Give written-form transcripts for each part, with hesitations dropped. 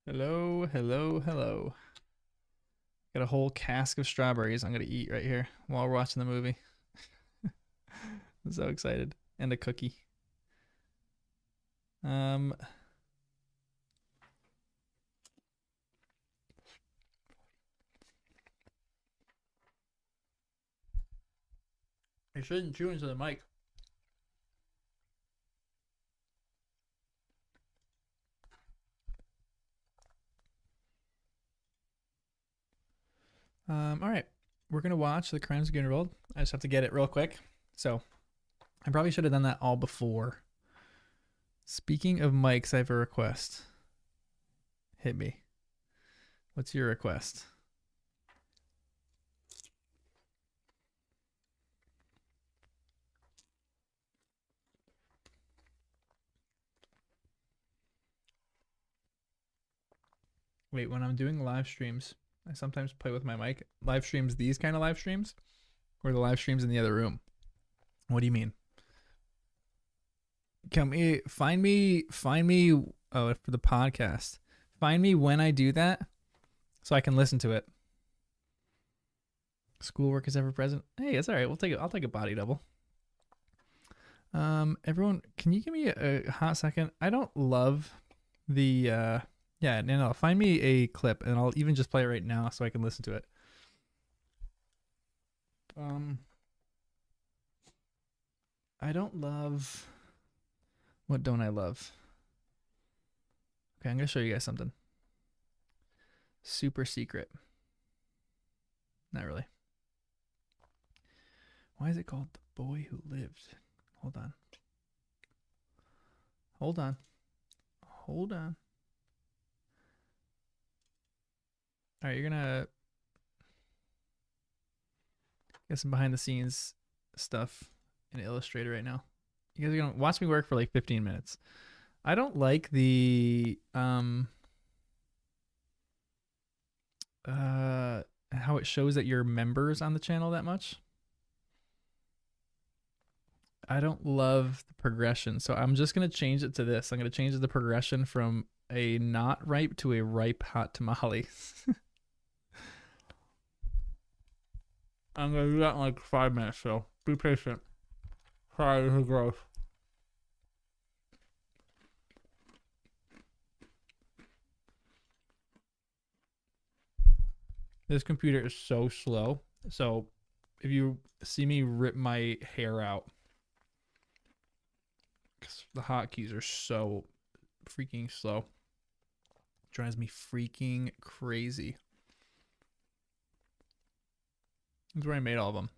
Hello, hello, hello. Got a whole cask of strawberries I'm gonna eat right here while we're watching the movie. I'm so excited. And a cookie. Um, I shouldn't chew into the mic. All right. We're gonna watch The Crimes of Grindelwald. I just have to get it real quick. So I probably should have done that all before. Speaking of mics, I have a request. Hit me. What's your request? Wait, when I'm doing live streams, I sometimes play with my mic. Live streams, these kind of live streams, or the live streams in the other room? What do you mean? Can me find me for the podcast. Find me when I do that so I can listen to it. Schoolwork is ever present. Hey, it's all right. We'll take it. I'll take a body double. Everyone, can you give me a hot second? I don't love the yeah, no, find me a clip and I'll even just play it right now so I can listen to it. Um I don't love, what don't I love? Okay, I'm gonna show you guys something. Super secret. Not really. Why is it called The Boy Who Lived? Hold on. Hold on. Hold on. All right, you're gonna get some behind the scenes stuff in Illustrator right now. You guys are gonna watch me work for like 15 minutes. I don't like the how it shows that you're members on the channel that much. I don't love the progression, so I'm just gonna change it to this. I'm gonna change the progression from a not ripe to a ripe hot tamale. I'm gonna do that in like 5 minutes, so be patient. Sorry, this is gross. This computer is so slow. So if you see me rip my hair out, because the hotkeys are so freaking slow, it drives me freaking crazy. That's where I made all of them.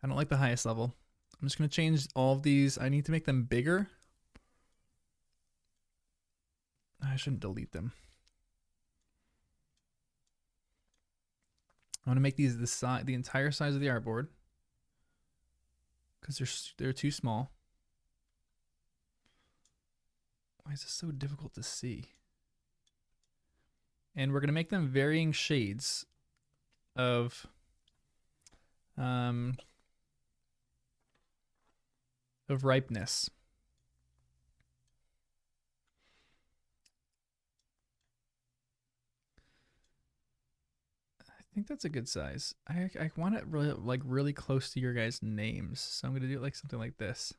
I don't like the highest level. I'm just going to change all of these. I need to make them bigger. I shouldn't delete them. I want to make these the entire size of the artboard because they're too small. Why is this so difficult to see? And we're going to make them varying shades of ripeness. I think that's a good size. I want it really close to your guys' names, so I'm gonna do it like something like this.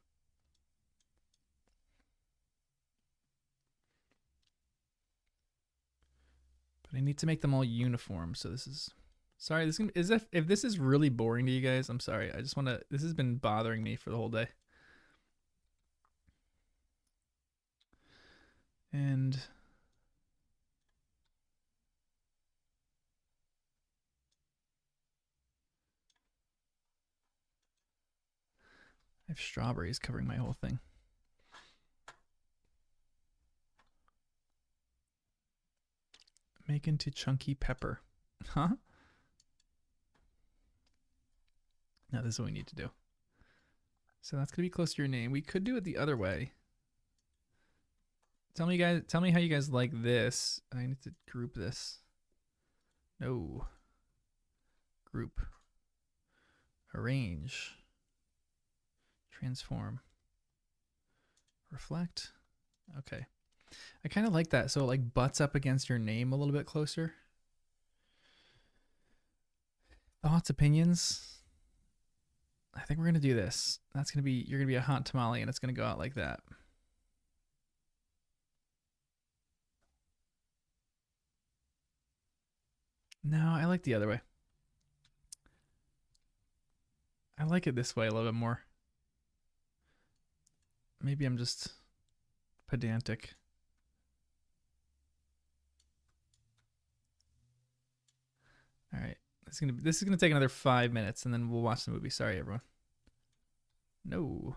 But I need to make them all uniform. So this is, sorry. This is if this is really boring to you guys, I'm sorry. I just want to. This has been bothering me for the whole day. And I have strawberries covering my whole thing. Make into chunky pepper. Huh? Now this is what we need to do. So that's gonna be close to your name. We could do it the other way. Tell me how you guys like this. I need to group this. No. Group. Arrange. Transform. Reflect. Okay. I kind of like that. So it like butts up against your name a little bit closer. Thoughts, opinions? I think we're gonna do this. That's gonna be you're gonna be a hot tamale, and it's gonna go out like that. No, I like the other way. I like it this way a little bit more. Maybe I'm just pedantic. All right, this is gonna take another 5 minutes, and then we'll watch the movie. Sorry, everyone. No.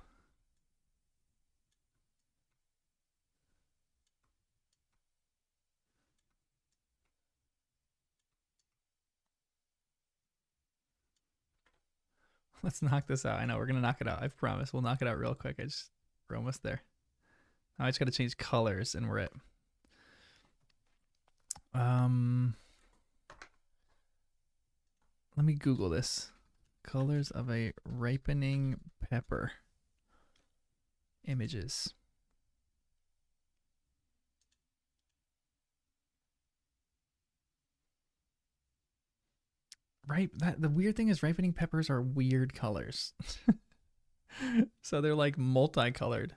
Let's knock this out. I know we're gonna knock it out. I promise. We'll knock it out real quick. We're almost there. I just gotta change colors, and we're at. Let me Google this. Colors of a ripening pepper. Images. The weird thing is ripening peppers are weird colors. So they're like multicolored.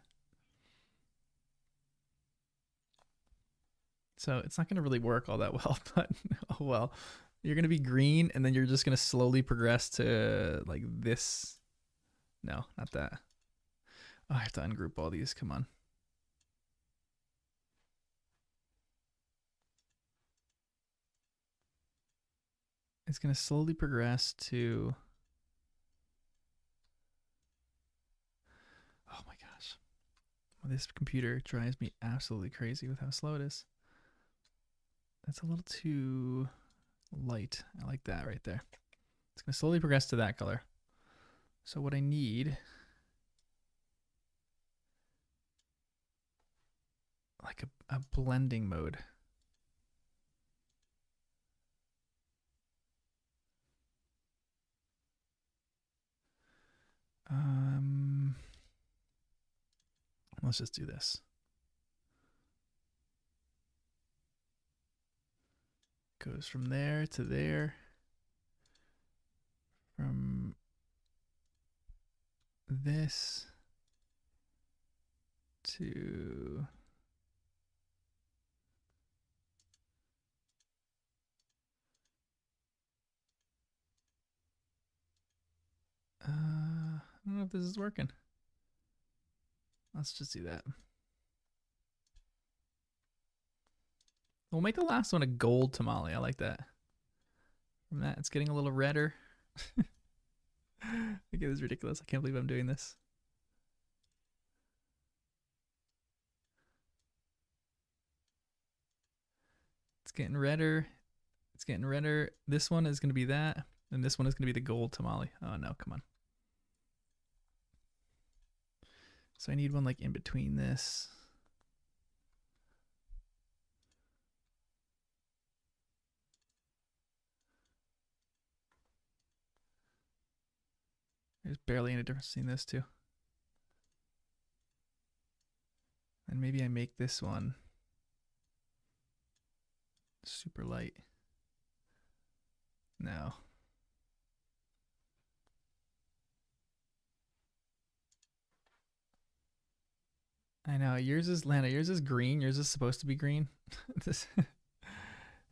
So it's not going to really work all that well, but oh well. You're going to be green, and then you're just going to slowly progress to like this. No, not that. Oh, I have to ungroup all these. Come on. It's going to slowly progress to. Oh my gosh. Well, this computer drives me absolutely crazy with how slow it is. That's a little too light. I like that right there. It's going to slowly progress to that color. So what I need, like a blending mode. Let's just do this. Goes from there to there. From this to I don't know if this is working. Let's just do that. We'll make the last one a gold tamale. I like that. From that, it's getting a little redder. I think it was ridiculous. I can't believe I'm doing this. It's getting redder. It's getting redder. This one is going to be that. And this one is going to be the gold tamale. Oh, no. Come on. So I need one like in between this. There's barely any difference between this two. And maybe I make this one super light. No. I know. Yours is Lana. Yours is green. Yours is supposed to be green. This.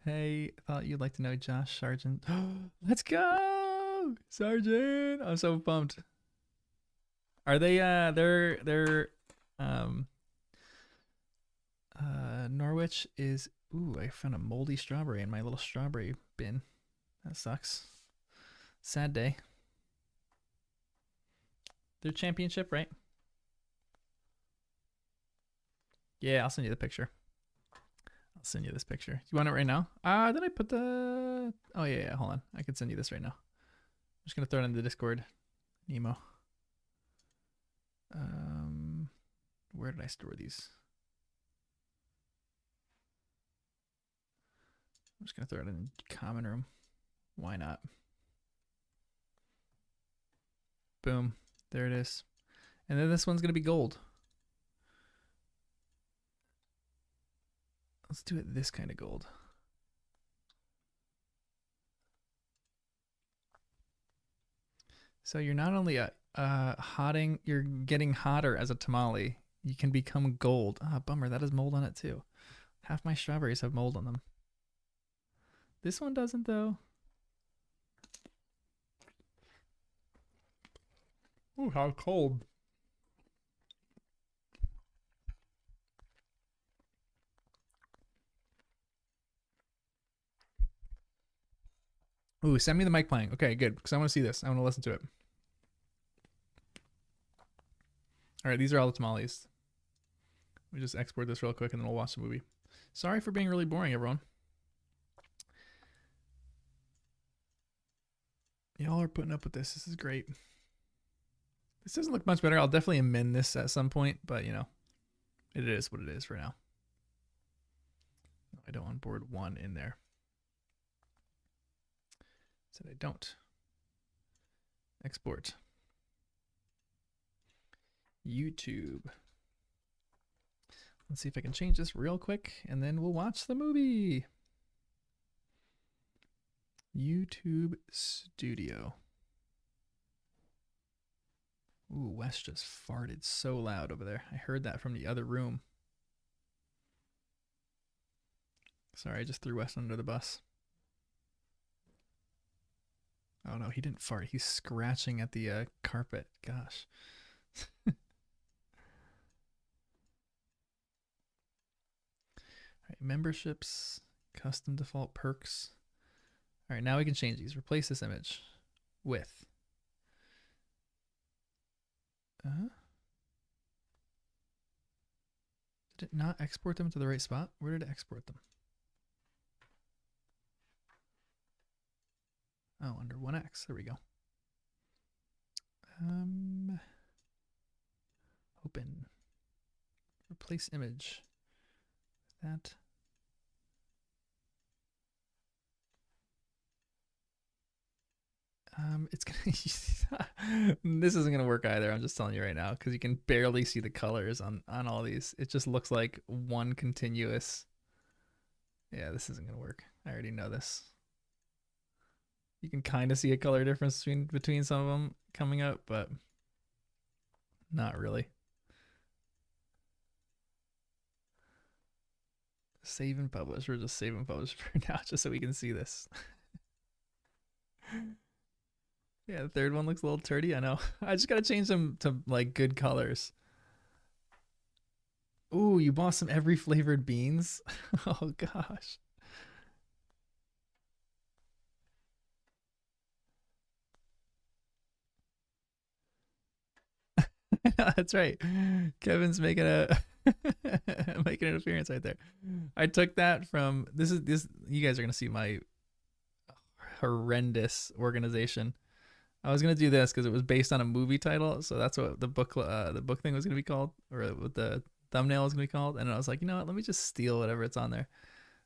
Hey, thought you'd like to know Josh Sargent. Let's go, Sargent! I'm so pumped. Are they? They're. Norwich is. Ooh, I found a moldy strawberry in my little strawberry bin. That sucks. Sad day. Their championship, right? Yeah, I'll send you the picture. I'll send you this picture. You want it right now? Did I put the... Oh, yeah, hold on. I can send you this right now. I'm just going to throw it in the Discord. Nemo. Where did I store these? I'm just going to throw it in common room. Why not? Boom. There it is. And then this one's going to be gold. Let's do it this kind of gold. So you're not only hotting, you're getting hotter as a tamale. You can become gold. Ah, bummer. That has mold on it too. Half my strawberries have mold on them. This one doesn't though. Ooh, how cold. Ooh, send me the mic playing. Okay, good. Because I want to see this. I want to listen to it. All right, these are all the tamales. We just export this real quick and then we'll watch the movie. Sorry for being really boring, everyone. Y'all are putting up with this. This is great. This doesn't look much better. I'll definitely amend this at some point, but you know, it is what it is for now. I don't want board 1 in there. Said I don't. Export. YouTube. Let's see if I can change this real quick and then we'll watch the movie. YouTube Studio. Ooh, Wes just farted so loud over there. I heard that from the other room. Sorry, I just threw Wes under the bus. Oh no, he didn't fart. He's scratching at the carpet. Gosh. All right, memberships, custom default perks. All right, now we can change these. Replace this image with. Did it not export them to the right spot? Where did it export them? Oh, under 1x. There we go. Open. Replace image. That. It's gonna. This isn't gonna work either. I'm just telling you right now because you can barely see the colors on all these. It just looks like one continuous. Yeah, this isn't gonna work. I already know this. You can kind of see a color difference between some of them coming up, but not really. Save and publish. We're just save and publish for now, just so we can see this. Yeah, the third one looks a little turdy. I know. I just gotta change them to like good colors. Ooh, you bought some every flavored beans. Oh gosh. That's right. Kevin's making a making an appearance right there. I took that from this. You guys are gonna see my horrendous organization. I was gonna do this because it was based on a movie title, so that's what the book thing was gonna be called, or what the thumbnail was gonna be called. And I was like, you know what? Let me just steal whatever it's on there.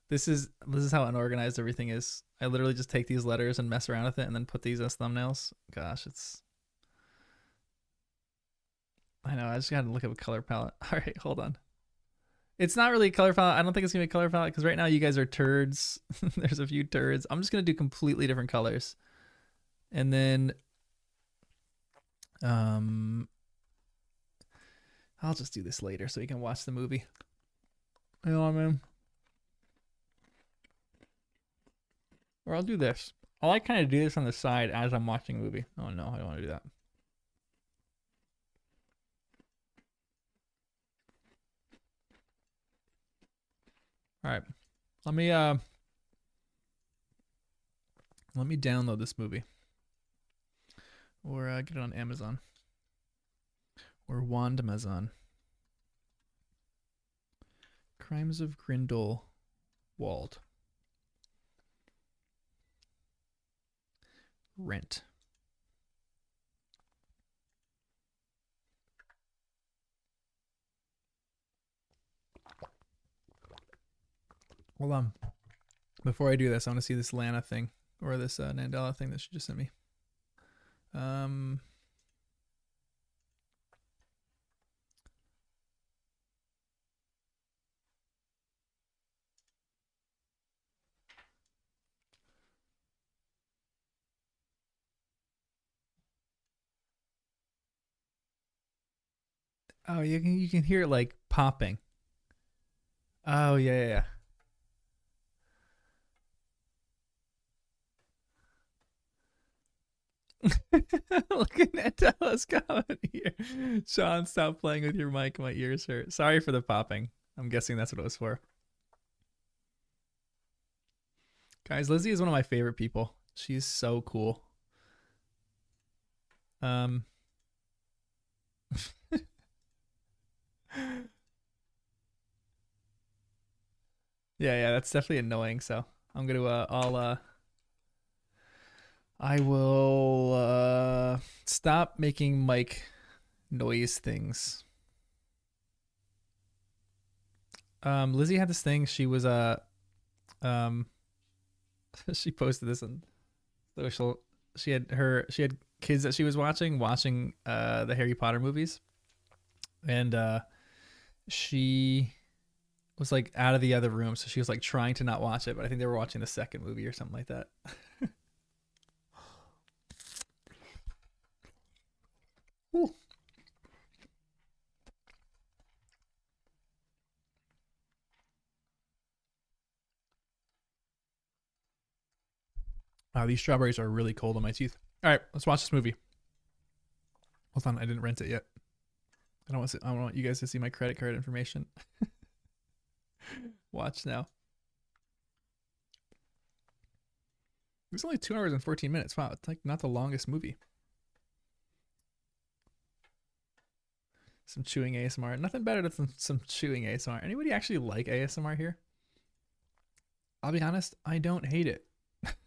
This is how unorganized everything is. I literally just take these letters and mess around with it, and then put these as thumbnails. Gosh, it's. I know. I just gotta look up a color palette. All right, hold on. It's not really a color palette. I don't think it's gonna be a color palette because right now you guys are turds. There's a few turds. I'm just gonna do completely different colors, and then I'll just do this later so you can watch the movie. You know what I mean? Or I'll do this. I like kind of do this on the side as I'm watching a movie. Oh no, I don't want to do that. All right. Let me download this movie. Or get it on Amazon. Or Wandamazon. Crimes of Grindelwald. Rent. Hold on. Before I do this, I want to see this Lana thing. Or this Nandela thing that she just sent me. Oh, you can hear it like popping. Oh yeah, yeah. Looking at Dallas coming here. Sean, stop playing with your mic. My ears hurt. Sorry for the popping. I'm guessing that's what it was for. Guys, Lizzie is one of my favorite people. She's so cool. Um, yeah, that's definitely annoying. So I'm gonna, I will stop making mic noise things. Lizzie had this thing. She was um, she posted this on social. She had kids that she was watching the Harry Potter movies, and she was like out of the other room, so she was like trying to not watch it, but I think they were watching the second movie or something like that. Ooh. Wow, these strawberries are really cold on my teeth. All right, let's watch this movie. Hold on, I didn't rent it yet. I don't want you guys to see my credit card information. Watch now. It's only 2 hours and 14 minutes. Wow, it's like not the longest movie. Some chewing ASMR. Nothing better than some chewing ASMR. Anybody actually like ASMR here? I'll be honest, I don't hate it.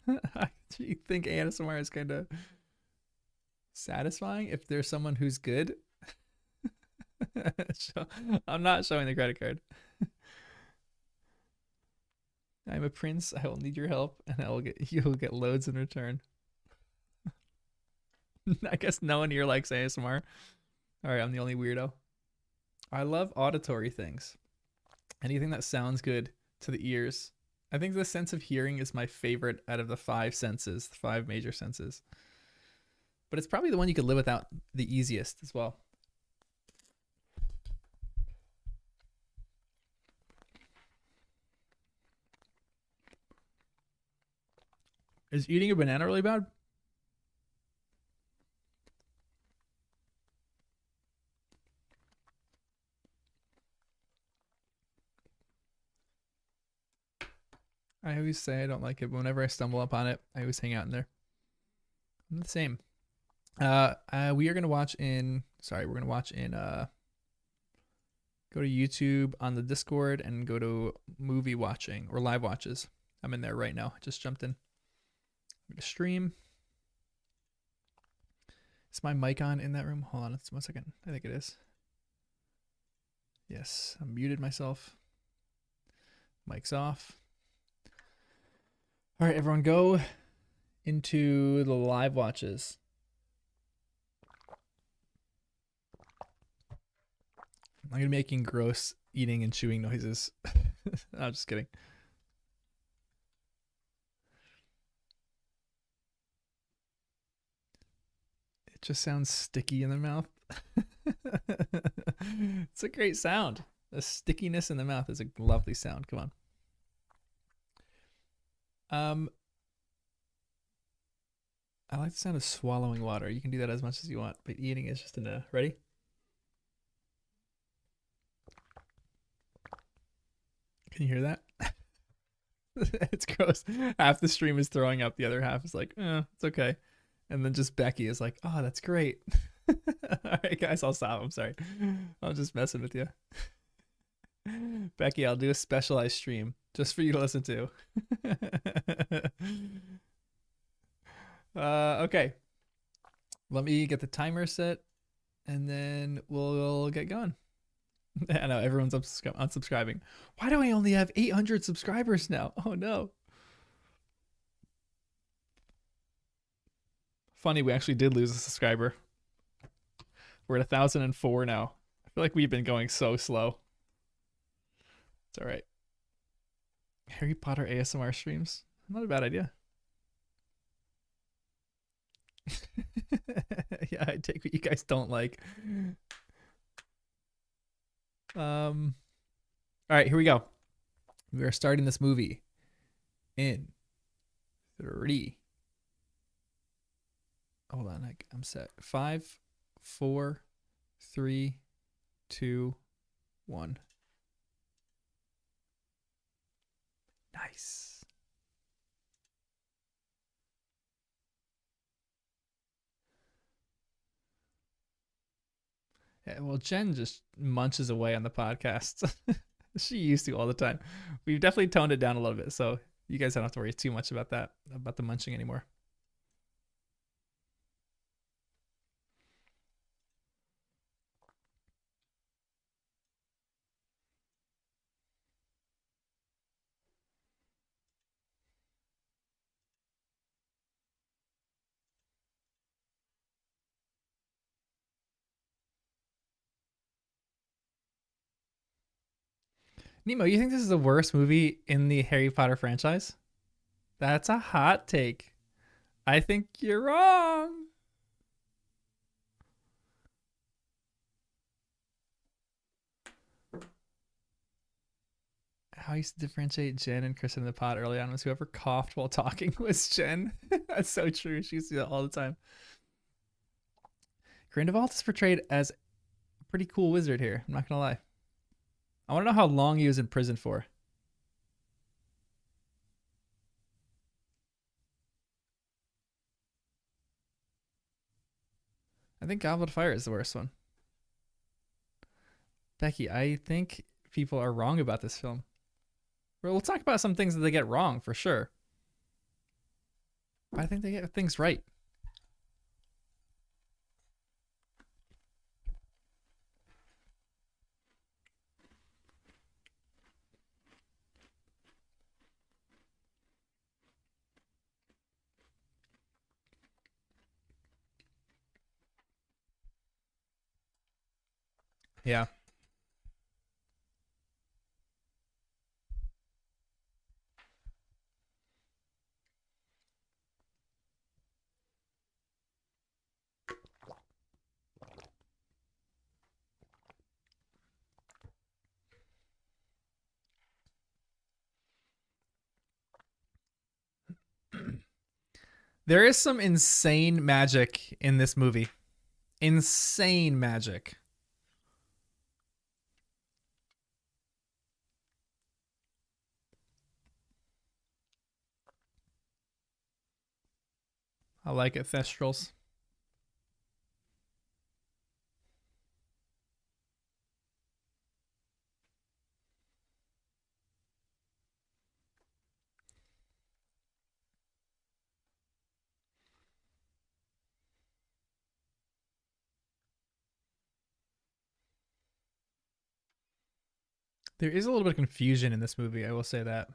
I actually think ASMR is kind of satisfying if there's someone who's good. So, I'm not showing the credit card. I'm a prince. I will need your help, and you'll get loads in return. I guess no one here likes ASMR. All right, I'm the only weirdo. I love auditory things. Anything that sounds good to the ears. I think the sense of hearing is my favorite out of the five senses, the five major senses. But it's probably the one you could live without the easiest as well. Is eating a banana really bad? I always say I don't like it, but whenever I stumble upon it, I always hang out in there. I'm the same. We are gonna watch in. Sorry, we're gonna watch in. Go to YouTube on the Discord and go to movie watching or live watches. I'm in there right now. I just jumped in. I'm gonna stream. Is my mic on in that room? Hold on, it's 1 second. I think it is. Yes, I muted myself. Mic's off. All right, everyone, go into the live watches. I'm gonna be making gross eating and chewing noises. I'm just kidding. It just sounds sticky in the mouth. It's a great sound. The stickiness in the mouth is a lovely sound. Come on. I like the sound of swallowing water. You can do that as much as you want, but eating is just enough. Ready? Can you hear that? It's gross. Half the stream is throwing up, the other half is like, it's okay. And then just Becky is like, oh, that's great. All right, guys, I'll stop. I'm sorry. I'm just messing with you. Becky, I'll do a specialized stream just for you to listen to. Okay. Let me get the timer set and then we'll get going. I know everyone's unsubscribing. Why do I only have 800 subscribers now? Oh no. Funny, we actually did lose a subscriber. We're at 1,004 now. I feel like we've been going so slow. It's all right. Harry Potter ASMR streams. Not a bad idea. Yeah, I take what you guys don't like. All right, here we go. We are starting this movie in three. Hold on, I'm set. 5, 4, 3, 2, 1. Nice. Yeah, well, Jen just munches away on the podcast. She used to all the time. We've definitely toned it down a little bit, so you guys don't have to worry too much about that, about the munching anymore. Nemo, you think this is the worst movie in the Harry Potter franchise? That's a hot take. I think you're wrong. How I used to differentiate Jen and Kristen in the pod early on was whoever coughed while talking was Jen. That's so true. She used to do that all the time. Grindelwald is portrayed as a pretty cool wizard here. I'm not gonna lie. I want to know how long he was in prison for. I think Goblet of Fire is the worst one. Becky, I think people are wrong about this film. Well, we'll talk about some things that they get wrong for sure. But I think they get things right. Yeah. There is some insane magic in this movie. Insane magic. I like it, Thestrals. There is a little bit of confusion in this movie, I will say that.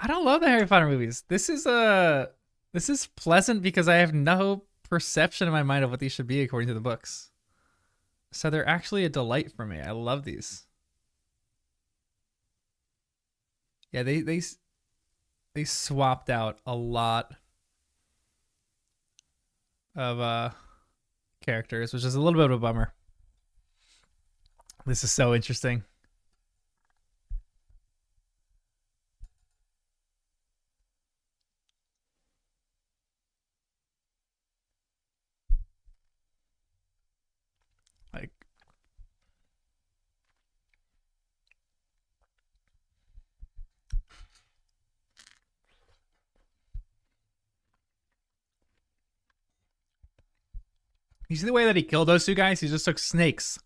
I don't love the Harry Potter movies. This is pleasant because I have no perception in my mind of what these should be according to the books. So they're actually a delight for me. I love these. Yeah, they swapped out a lot of characters, which is a little bit of a bummer. This is so interesting. Like, you see the way that he killed those two guys? He just took snakes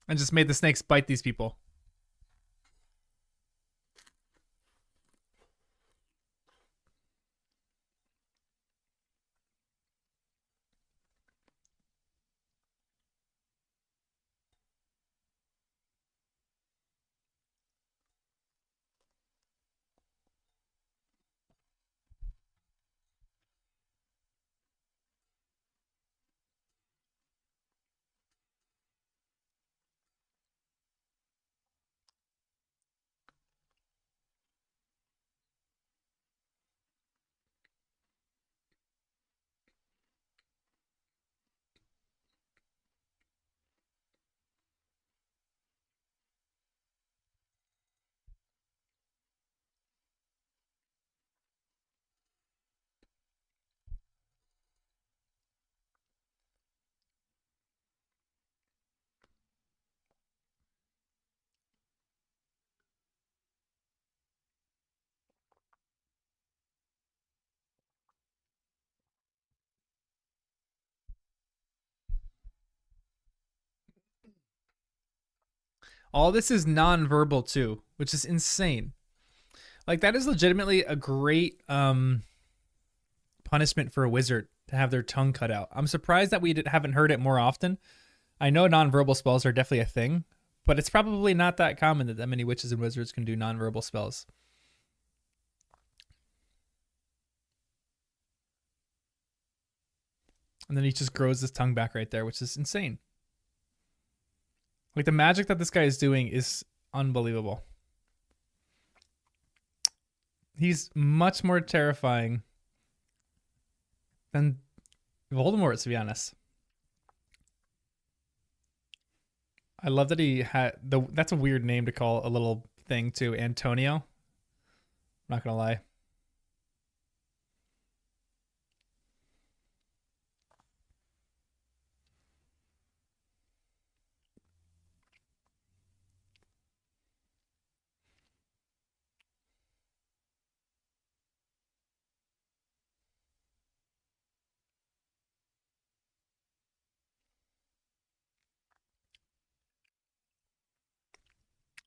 and just made the snakes bite these people. All this is non-verbal too, which is insane. Like that is legitimately a great punishment for a wizard to have their tongue cut out. I'm surprised that haven't heard it more often. I know non-verbal spells are definitely a thing, but it's probably not that common that many witches and wizards can do non-verbal spells. And then he just grows his tongue back right there, which is insane. Like the magic that this guy is doing is unbelievable. He's much more terrifying than Voldemort, to be honest. I love that he had that's a weird name to call a little thing too, Antonio. I'm not gonna lie.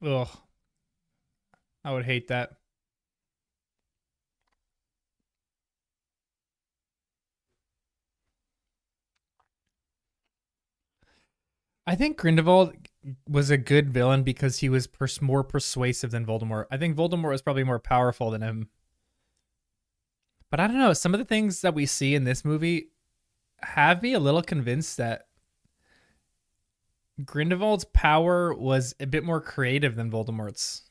Ugh, I would hate that. I think Grindelwald was a good villain because he was more persuasive than Voldemort. I think Voldemort was probably more powerful than him. But I don't know. Some of the things that we see in this movie have me a little convinced that Grindelwald's power was a bit more creative than Voldemort's.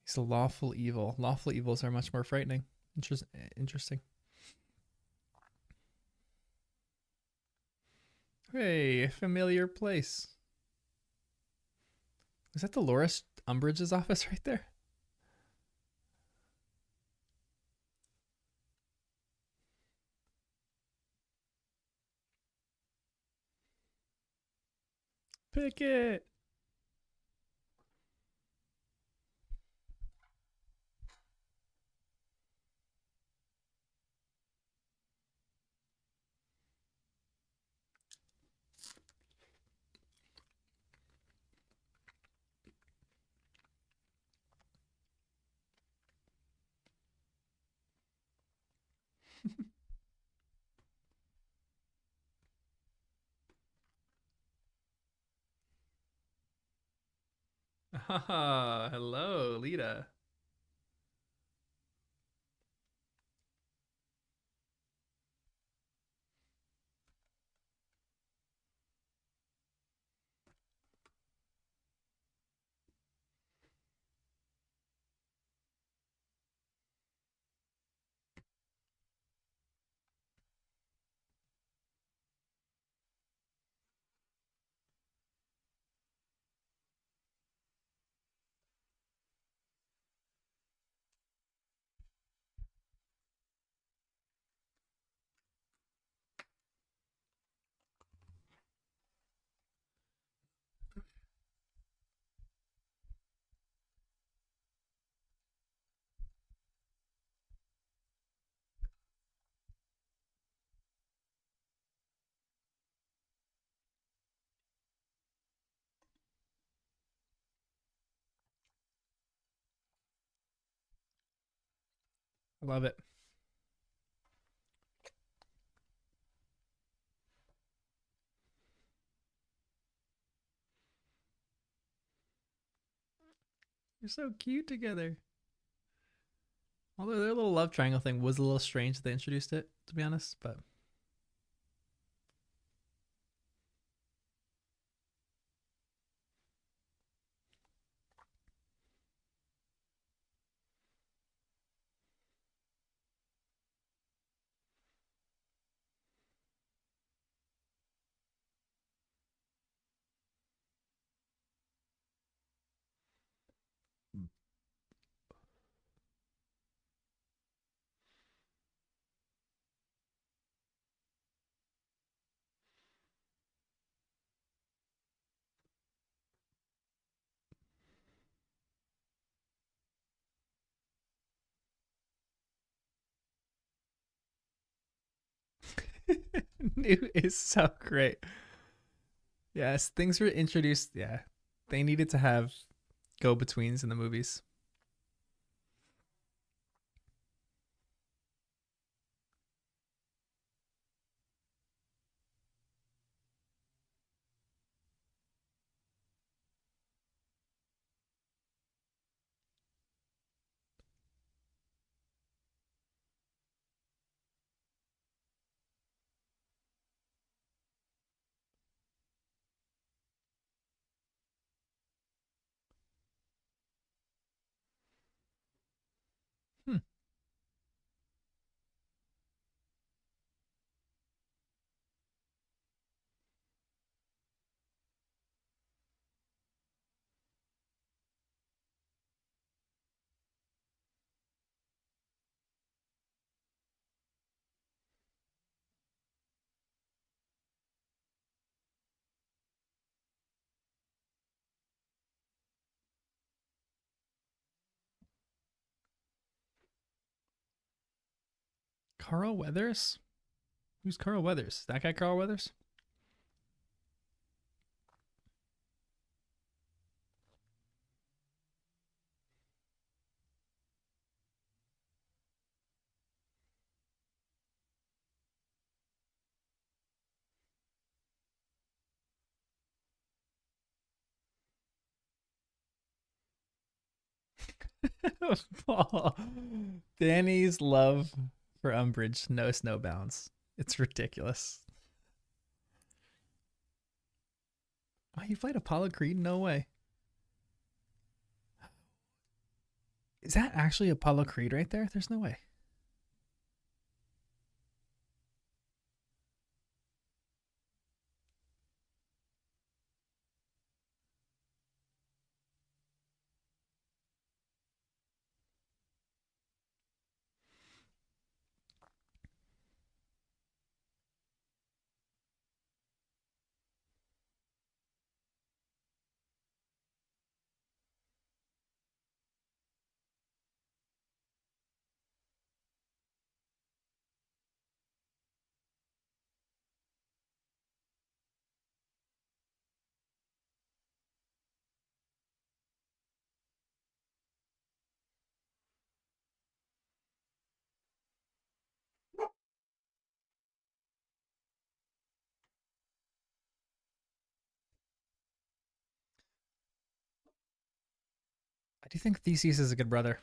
He's a lawful evil. Lawful evils are much more frightening. Interesting. Hey, familiar place. Is that Dolores Umbridge's office right there? Pick it. Ah, hello, Lita. I love it. You're so cute together. Although their little love triangle thing was a little strange that they introduced it, to be honest, but New is so great. Yes, things were introduced. Yeah, they needed to have go betweens in the movies. Hmm. Carl Weathers? Who's Carl Weathers? That guy, Carl Weathers? Paul. Danny's love for Umbridge knows no bounds. It's ridiculous. Oh, you played Apollo Creed? No way. Is that actually Apollo Creed right there? There's no way. I do think Theseus is a good brother.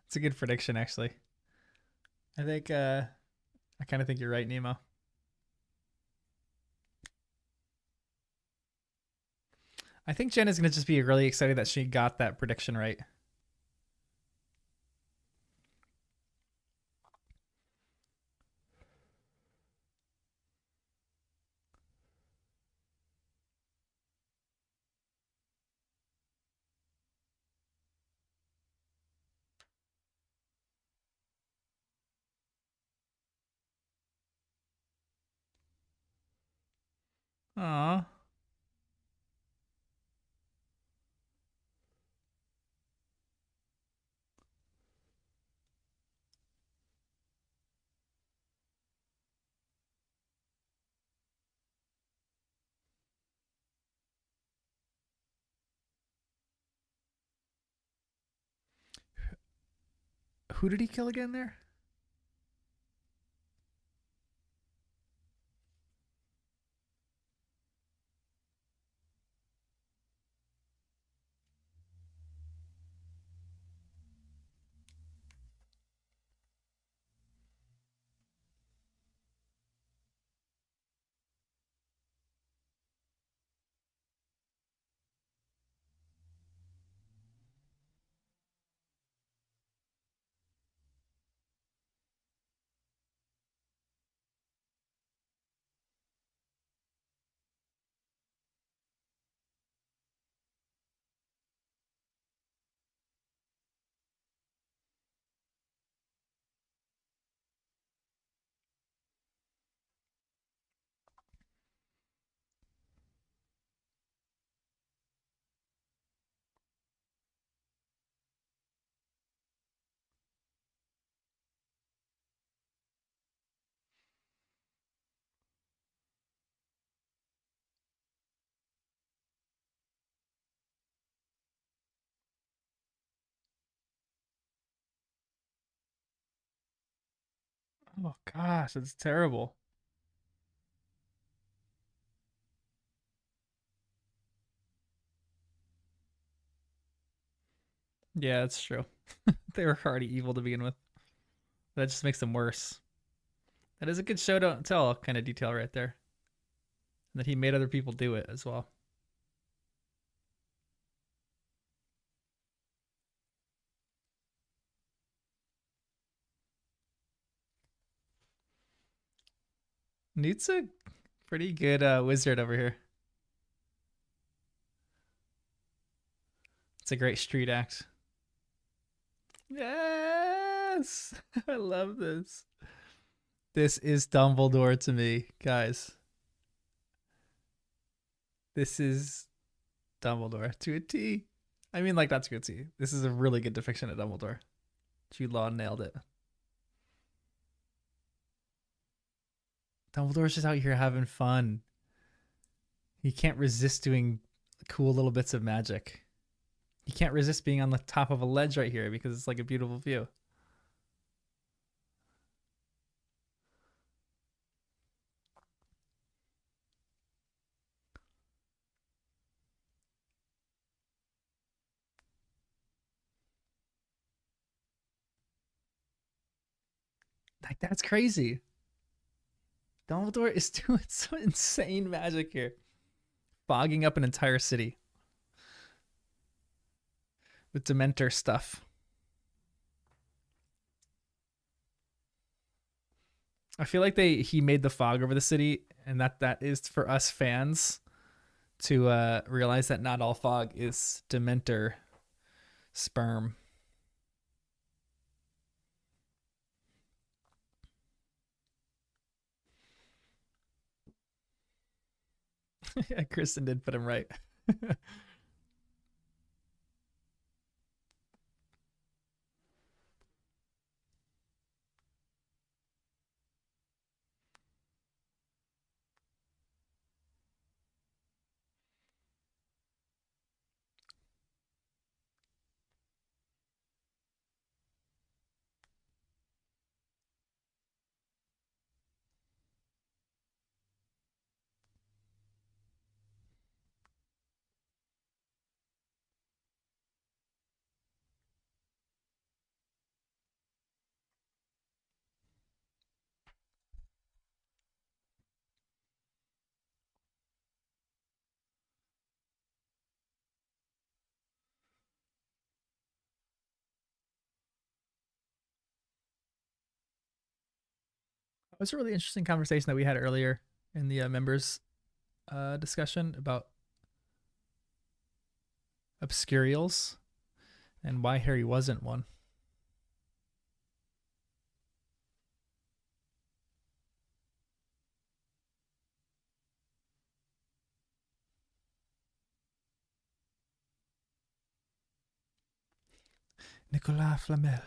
It's a good prediction, actually. I think I kind of think you're right, Nemo. I think Jen is gonna just be really excited that she got that prediction right. Aw. Who did he kill again there? Oh gosh, it's terrible. Yeah, that's true. They were already evil to begin with. That just makes them worse. That is a good show don't tell kind of detail right there. And that he made other people do it as well. Newt's a pretty good wizard over here. It's a great street act. Yes! I love this. This is Dumbledore to me, guys. This is Dumbledore to a T. I mean, like, that's a good T. This is a really good depiction of Dumbledore. Jude Law nailed it. Dumbledore's just out here having fun. He can't resist doing cool little bits of magic. He can't resist being on the top of a ledge right here because it's like a beautiful view. Like, that's crazy. Dumbledore is doing some insane magic here, fogging up an entire city with Dementor stuff. I feel like he made the fog over the city, and that is for us fans to realize that not all fog is Dementor sperm. Yeah, Kristen did put him right. It was a really interesting conversation that we had earlier in the members discussion about obscurials and why Harry wasn't one. Nicolas Flamel.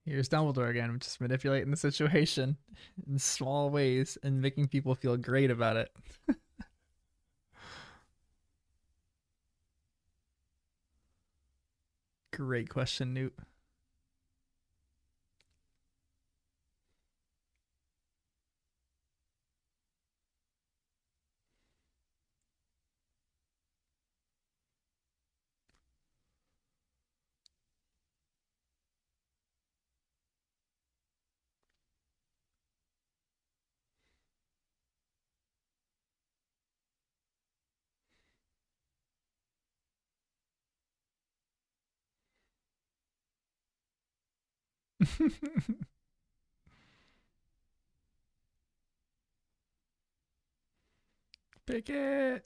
Here's Dumbledore again, just manipulating the situation in small ways and making people feel great about it. Great question, Newt. Pick it.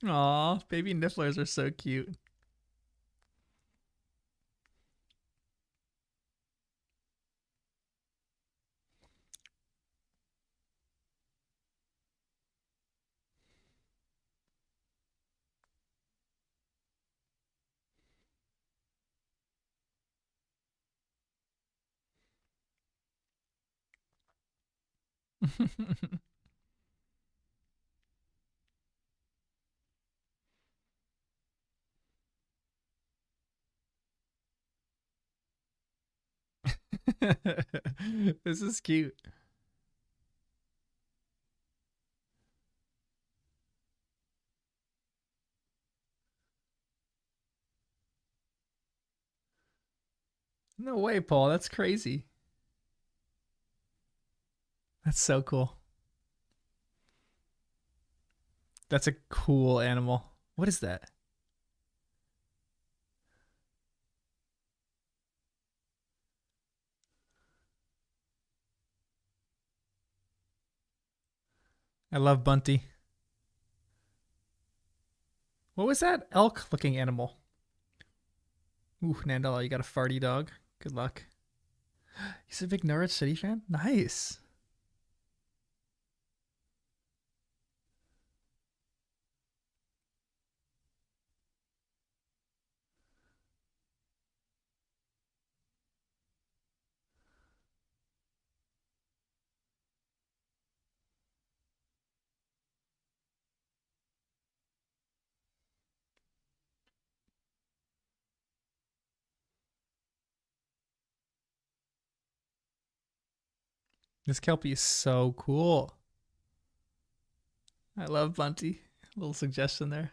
Aw, baby nifflers are so cute. This is cute. No way, Paul. That's crazy. That's so cool. That's a cool animal. What is that? I love Bunty. What was that elk looking animal? Ooh, Nandala, you got a farty dog. Good luck. He's a big Norwich City fan? Nice. This Kelpie is so cool. I love Bunty. A little suggestion there.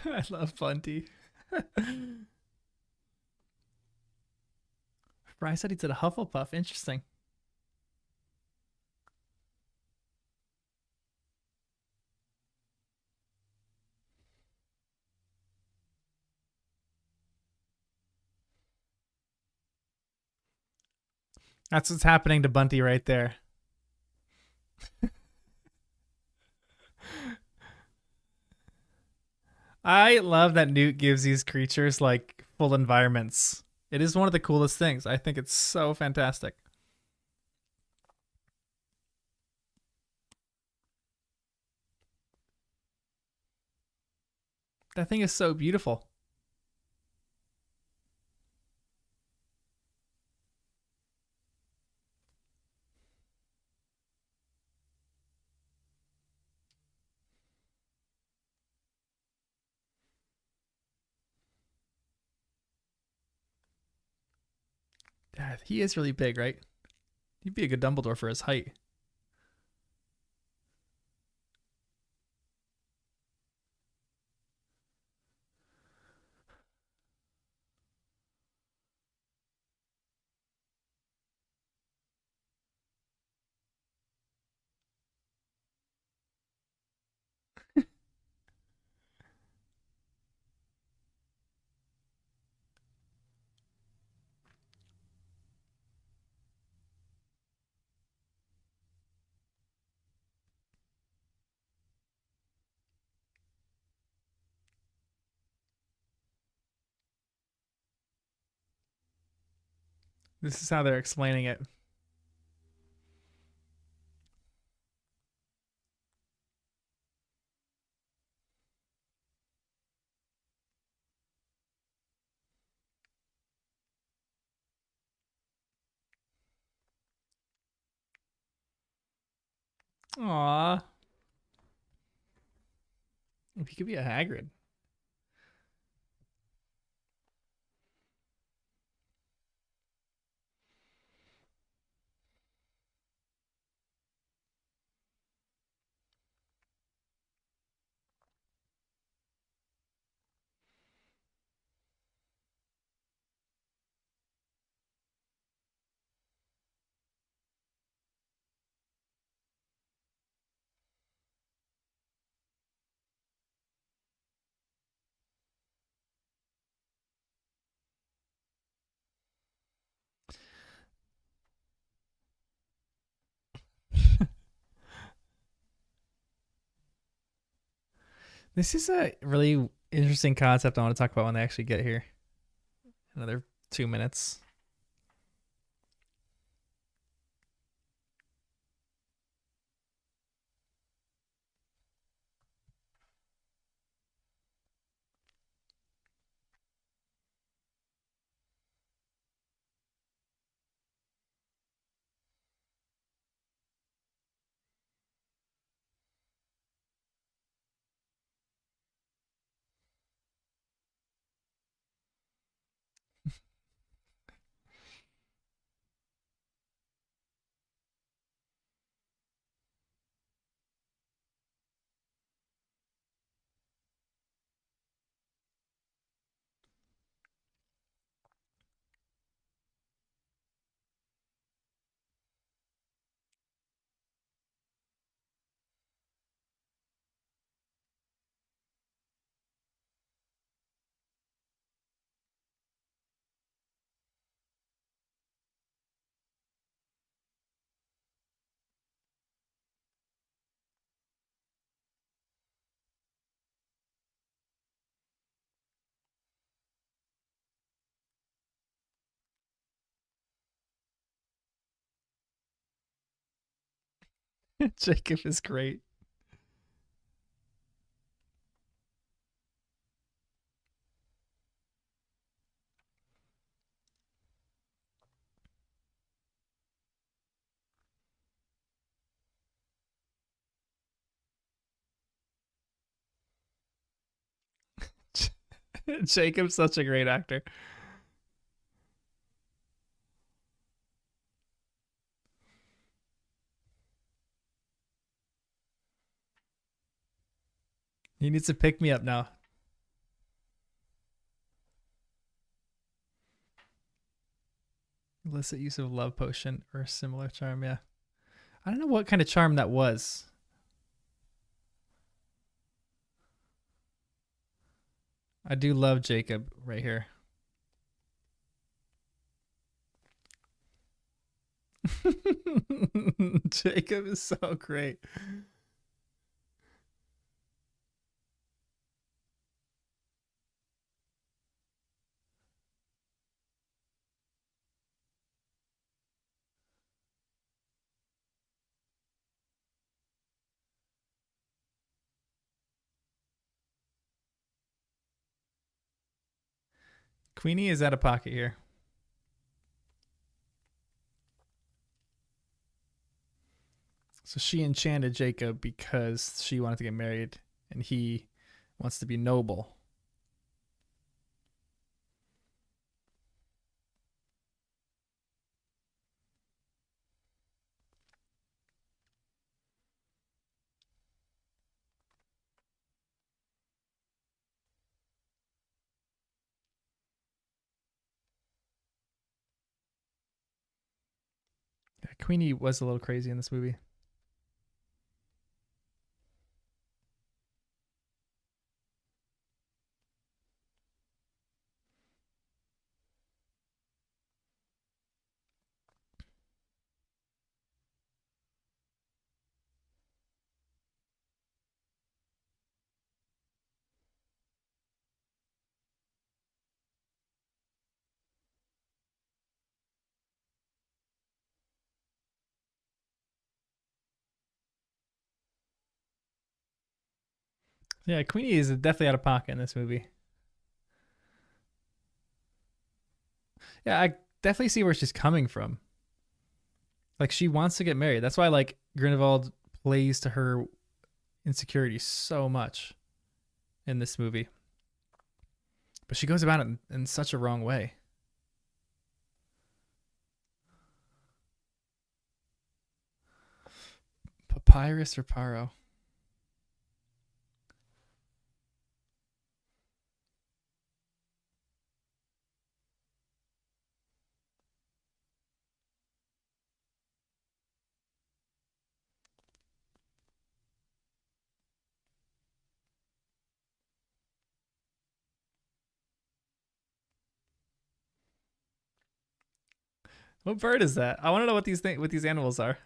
I love Bunty. Bryce said he did a Hufflepuff. Interesting. That's what's happening to Bunty right there. I love that Newt gives these creatures like full environments. It is one of the coolest things. I think it's so fantastic. That thing is so beautiful. Yeah, he is really big, right? He'd be a good Dumbledore for his height. This is how they're explaining it. Aw. He could be a Hagrid. This is a really interesting concept I want to talk about when they actually get here. Another 2 minutes. Jacob is great. Jacob's such a great actor. He needs to pick me up now. Illicit use of love potion or a similar charm. Yeah. I don't know what kind of charm that was. I do love Jacob right here. Jacob is so great. Queenie is out of pocket here. So she enchanted Jacob because she wanted to get married and he wants to be noble. Yeah, Queenie was a little crazy in this movie. Yeah, Queenie is definitely out of pocket in this movie. Yeah, I definitely see where she's coming from. Like she wants to get married. That's why like Grindelwald plays to her insecurity so much in this movie. But she goes about it in such a wrong way. Papyrus or Paro? What bird is that? I want to know what these animals are.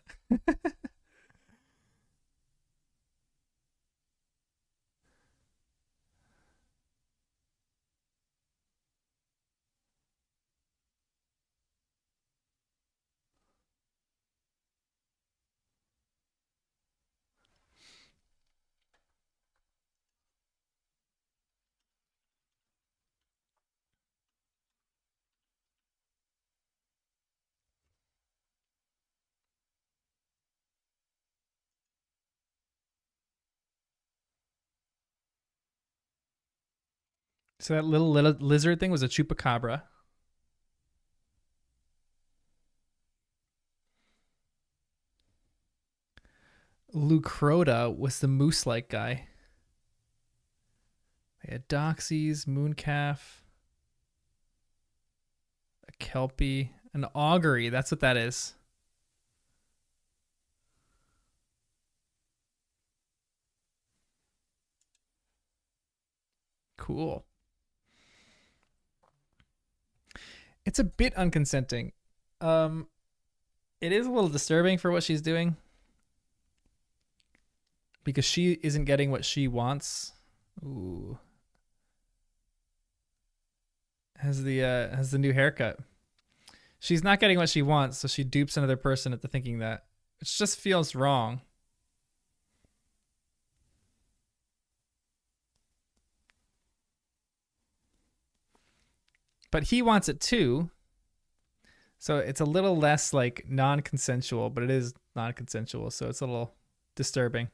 So that little lizard thing was a chupacabra. Lucrota was the moose-like guy. They had doxies, mooncalf, a kelpie, an augury. That's what that is. Cool. It's a bit unconsenting. Um, it is a little disturbing for what she's doing because she isn't getting what she wants. Ooh, has the new haircut. She's not getting what she wants, so she dupes another person into thinking that. It just feels wrong. But he wants it too. So it's a little less like non-consensual, but it is non-consensual, so it's a little disturbing.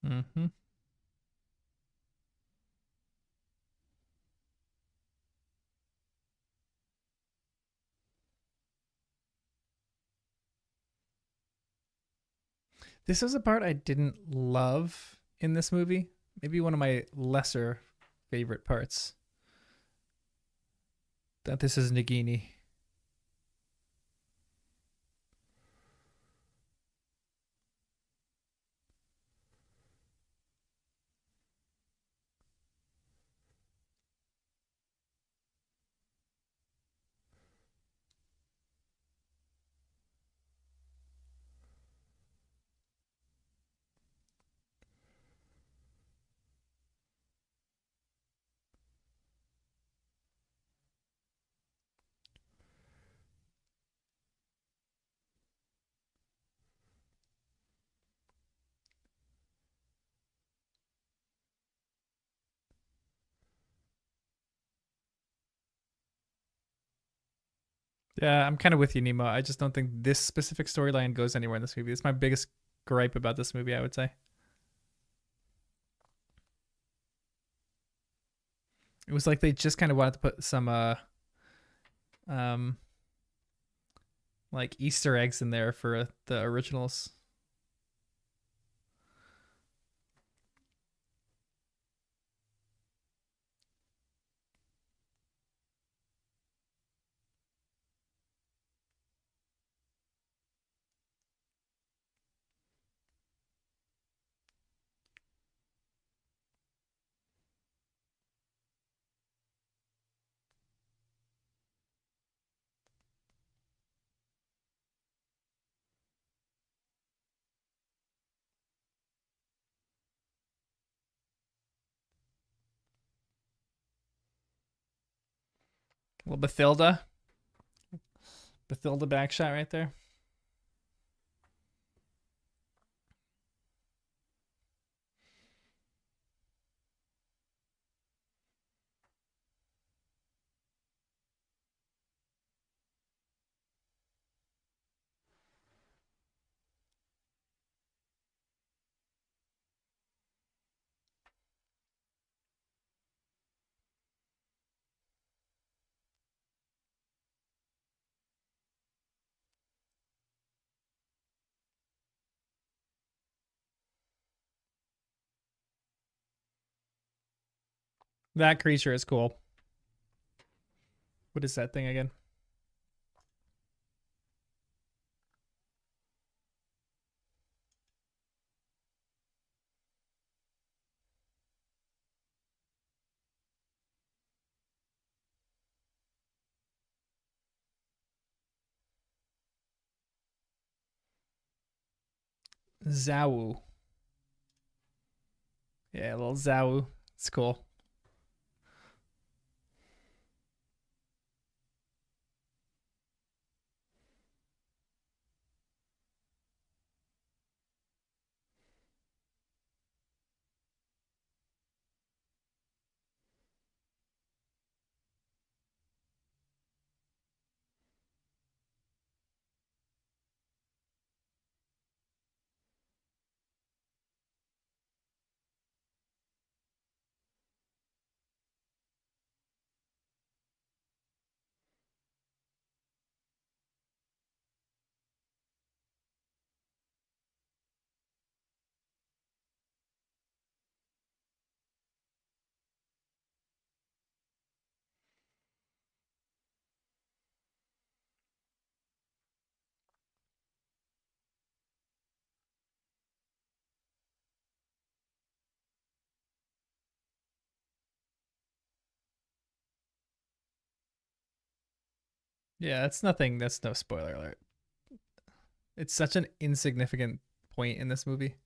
Mm-hmm. This was a part I didn't love in this movie. Maybe one of my lesser favorite parts. That this is Nagini. Yeah, I'm kind of with you, Nemo. I just don't think this specific storyline goes anywhere in this movie. It's my biggest gripe about this movie, I would say. It was like they just kind of wanted to put some um like Easter eggs in there for the originals. A little Bathilda back shot right there. That creature is cool. What is that thing again? Zawu. Yeah, a little Zawu. It's cool. Yeah, it's nothing. That's no spoiler alert. It's such an insignificant point in this movie.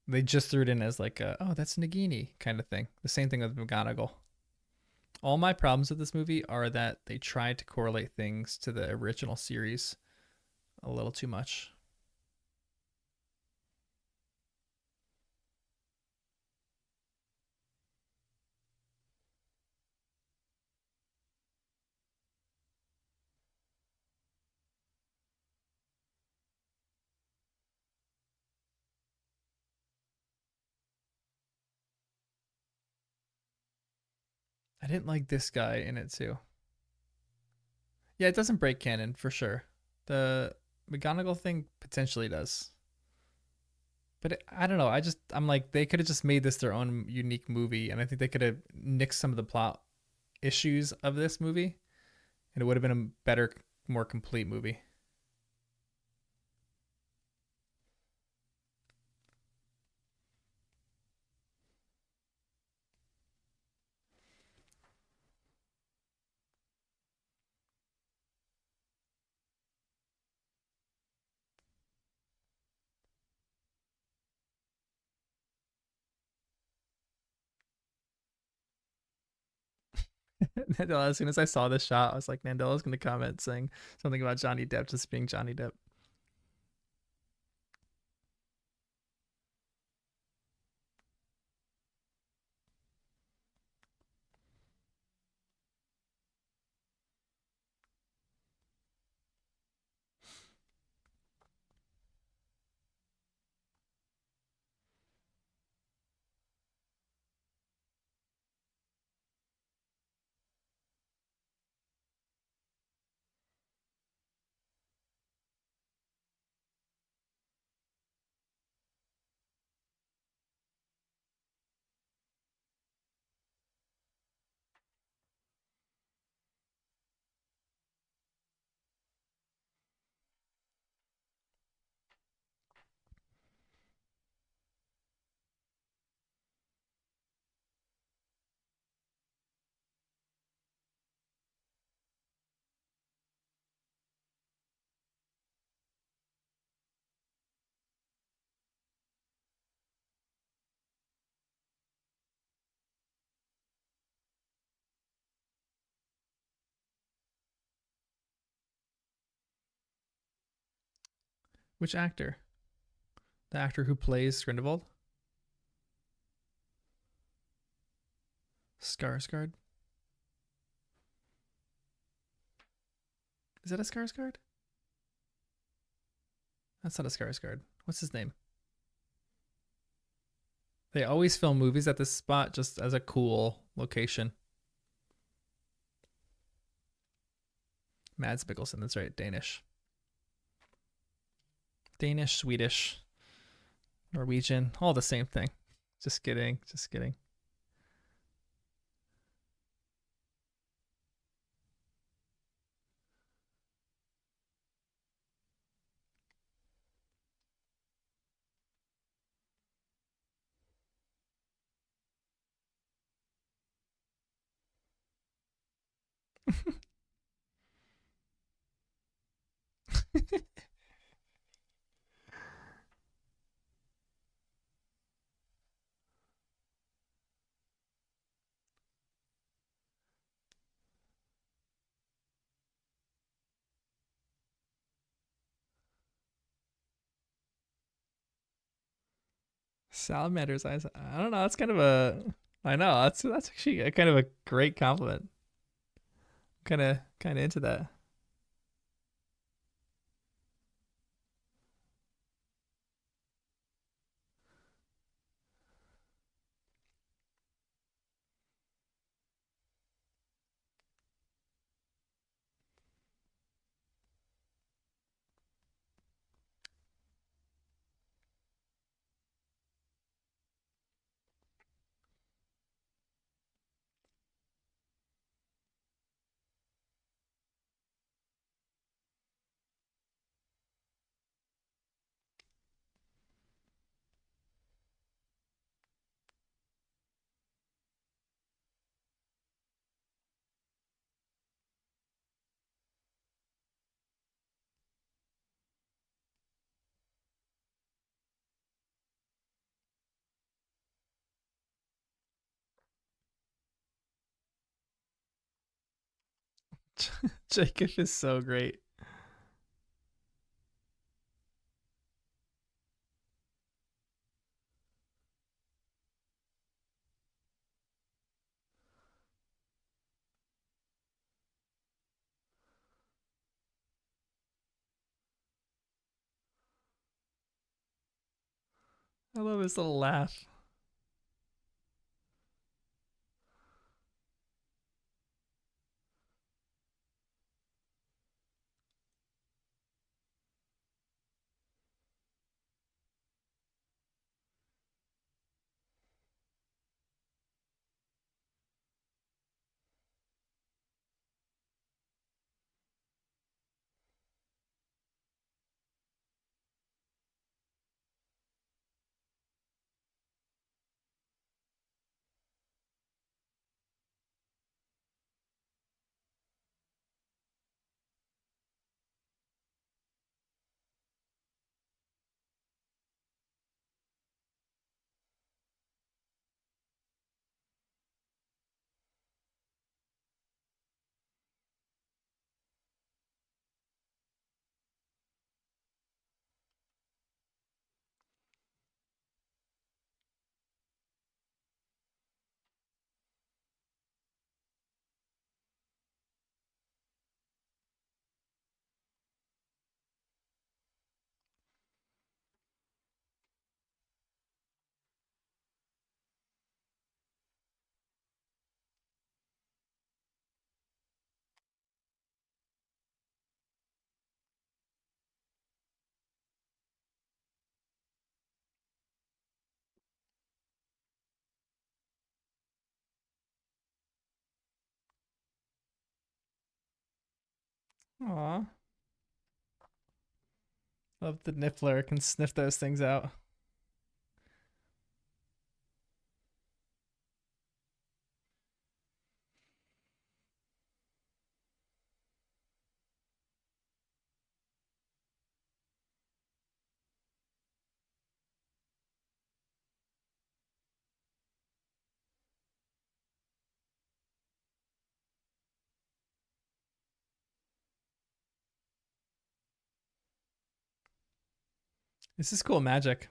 They just threw it in as like, oh, that's Nagini kind of thing. The same thing with McGonagall. All my problems with this movie are that they tried to correlate things to the original series a little too much. I didn't like this guy in it too. Yeah, it doesn't break canon for sure. The McGonagall thing potentially does. But I don't know. I'm like they could have just made this their own unique movie, and I think they could have nixed some of the plot issues of this movie, and it would have been a better, more complete movie. As soon as I saw this shot, I was like, Mandela's going to comment saying something about Johnny Depp just being Johnny Depp. Which actor? The actor who plays Grindelwald? Skarsgård? Is that a Skarsgård? That's not a Skarsgård. What's his name? They always film movies at this spot just as a cool location. Mads Mikkelsen, that's right, Danish. Danish, Swedish, Norwegian, all the same thing. Just kidding, just kidding. Salamander's eyes. I don't know. That's kind of a. I know. That's actually a kind of a great compliment. Kind of into that. Jacob is so great. I love his little laugh. Aw. Love the Niffler can sniff those things out. This is cool magic.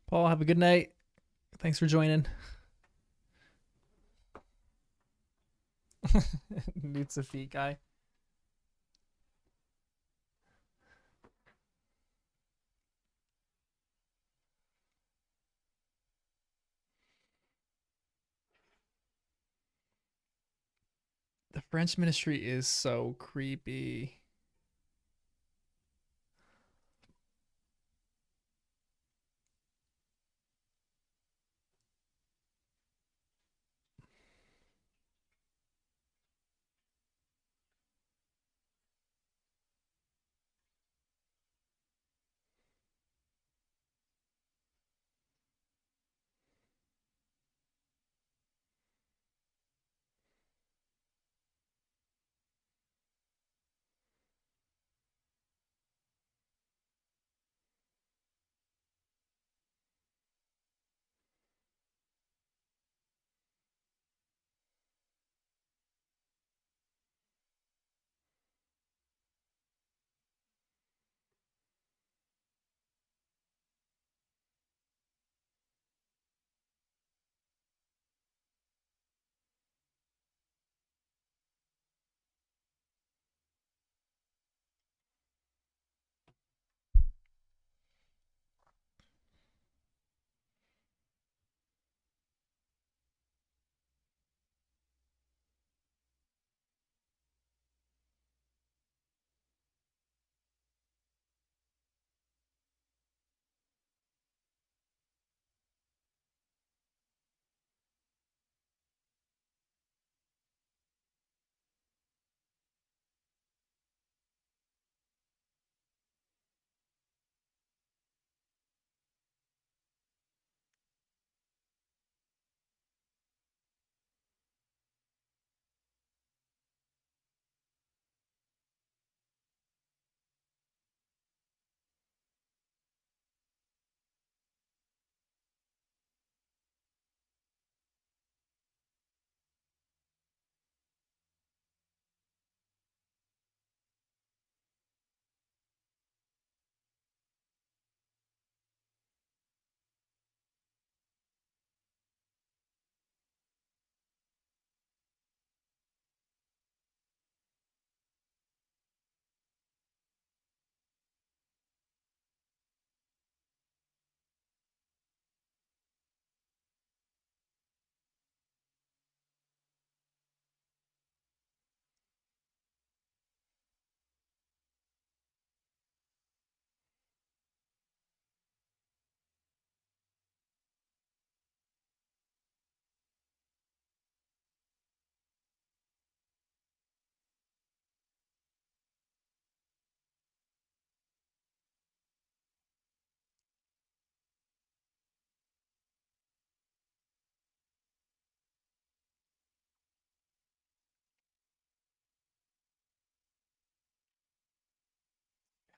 Paul, have a good night. Thanks for joining. Needs a feet guy. The French ministry is so creepy.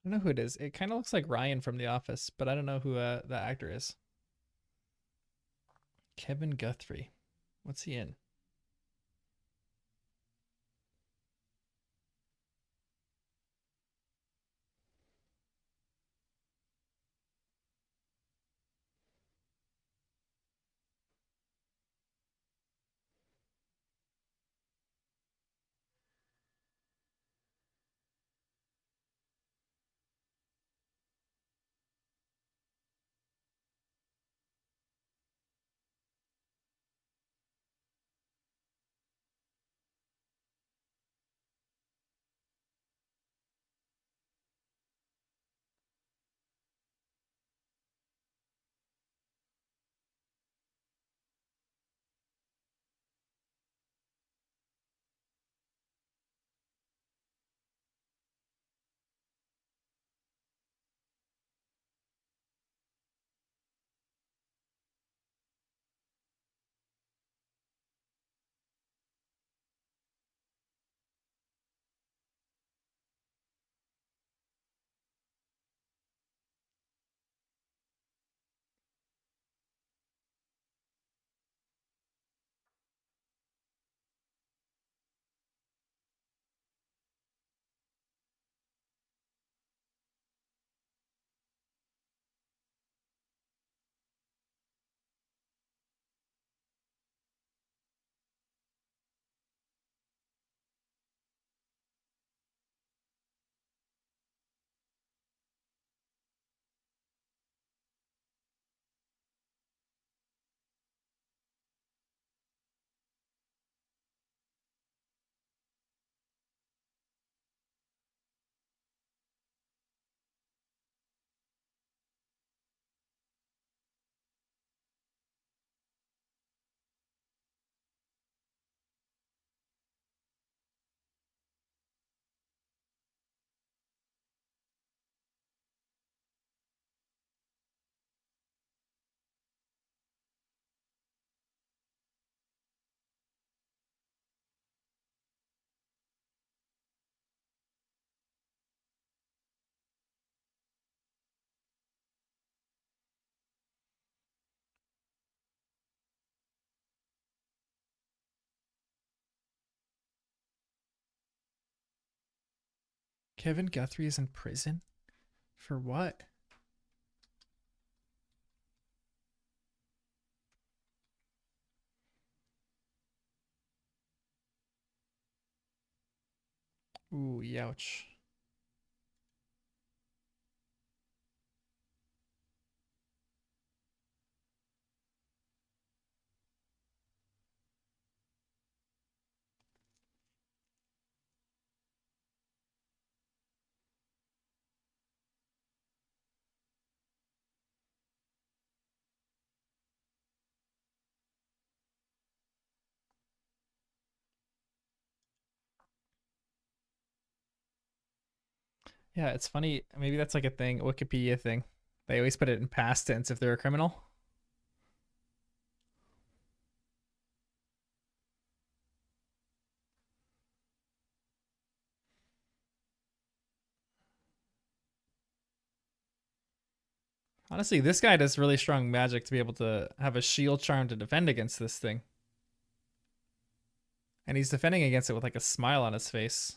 don't know who it is. It kind of looks like Ryan from The Office, but I don't know who the actor is. Kevin Guthrie. What's he in? Kevin Guthrie is in prison? For what? Ooh, youch. Yeah, it's funny. Maybe that's like a thing, a Wikipedia thing. They always put it in past tense if they're a criminal. Honestly, this guy does really strong magic to be able to have a shield charm to defend against this thing. And he's defending against it with like a smile on his face.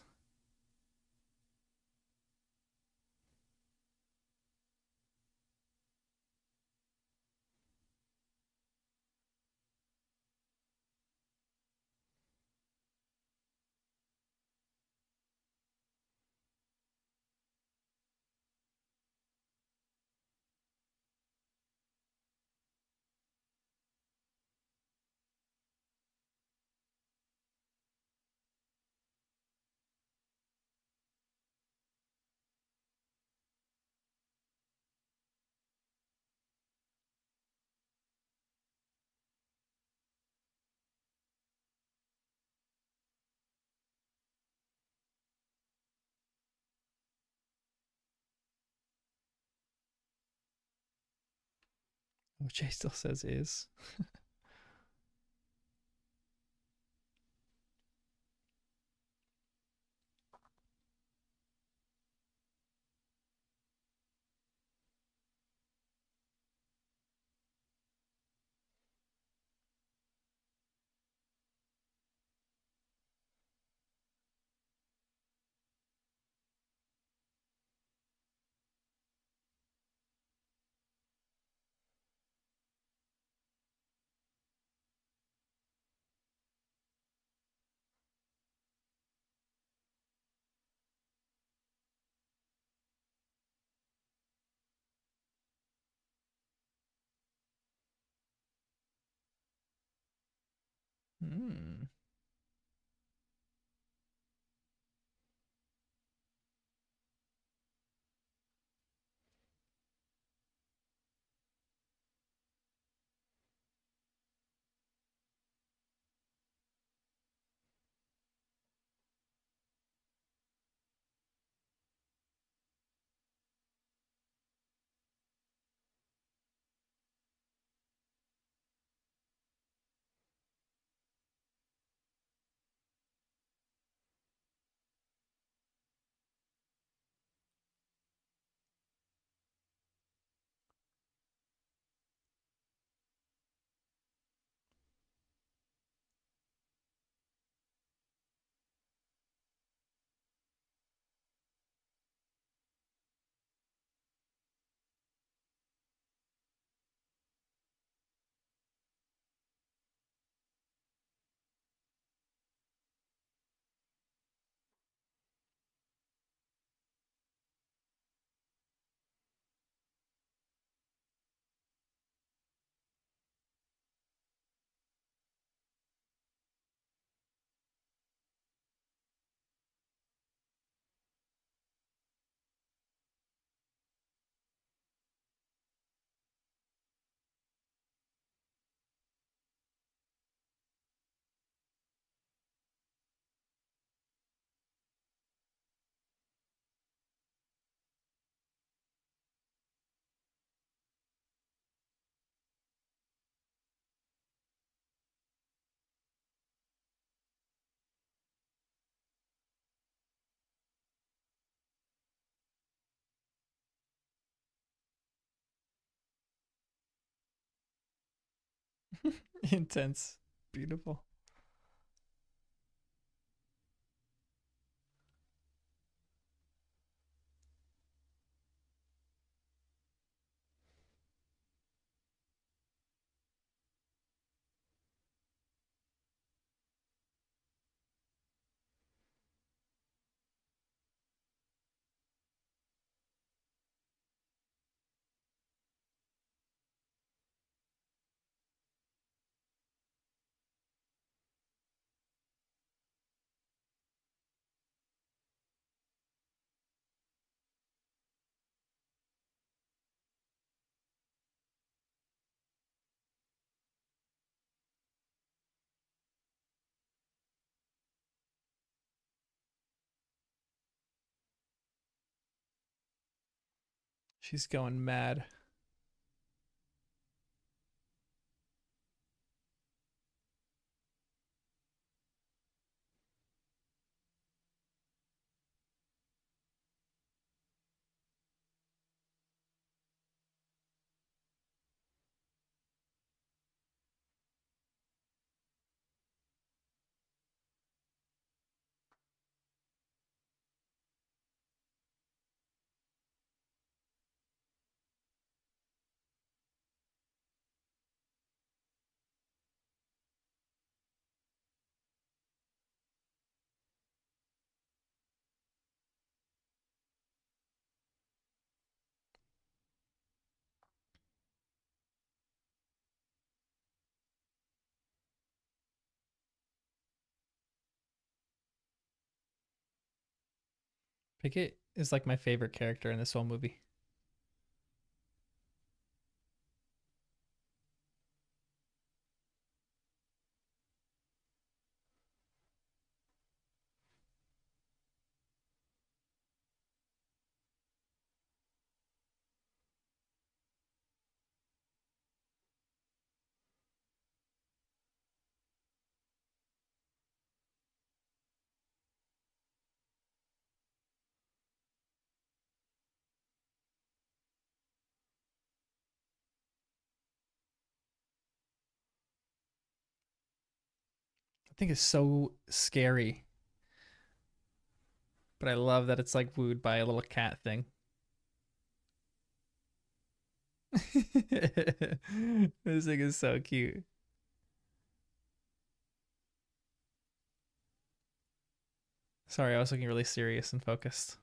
Oh, Jay still says is. Hmm. Intense. Beautiful. She's going mad. Pickett is like my favorite character in this whole movie. I think it's so scary, but I love that it's like wooed by a little cat thing. This thing is so cute. Sorry, I was looking really serious and focused.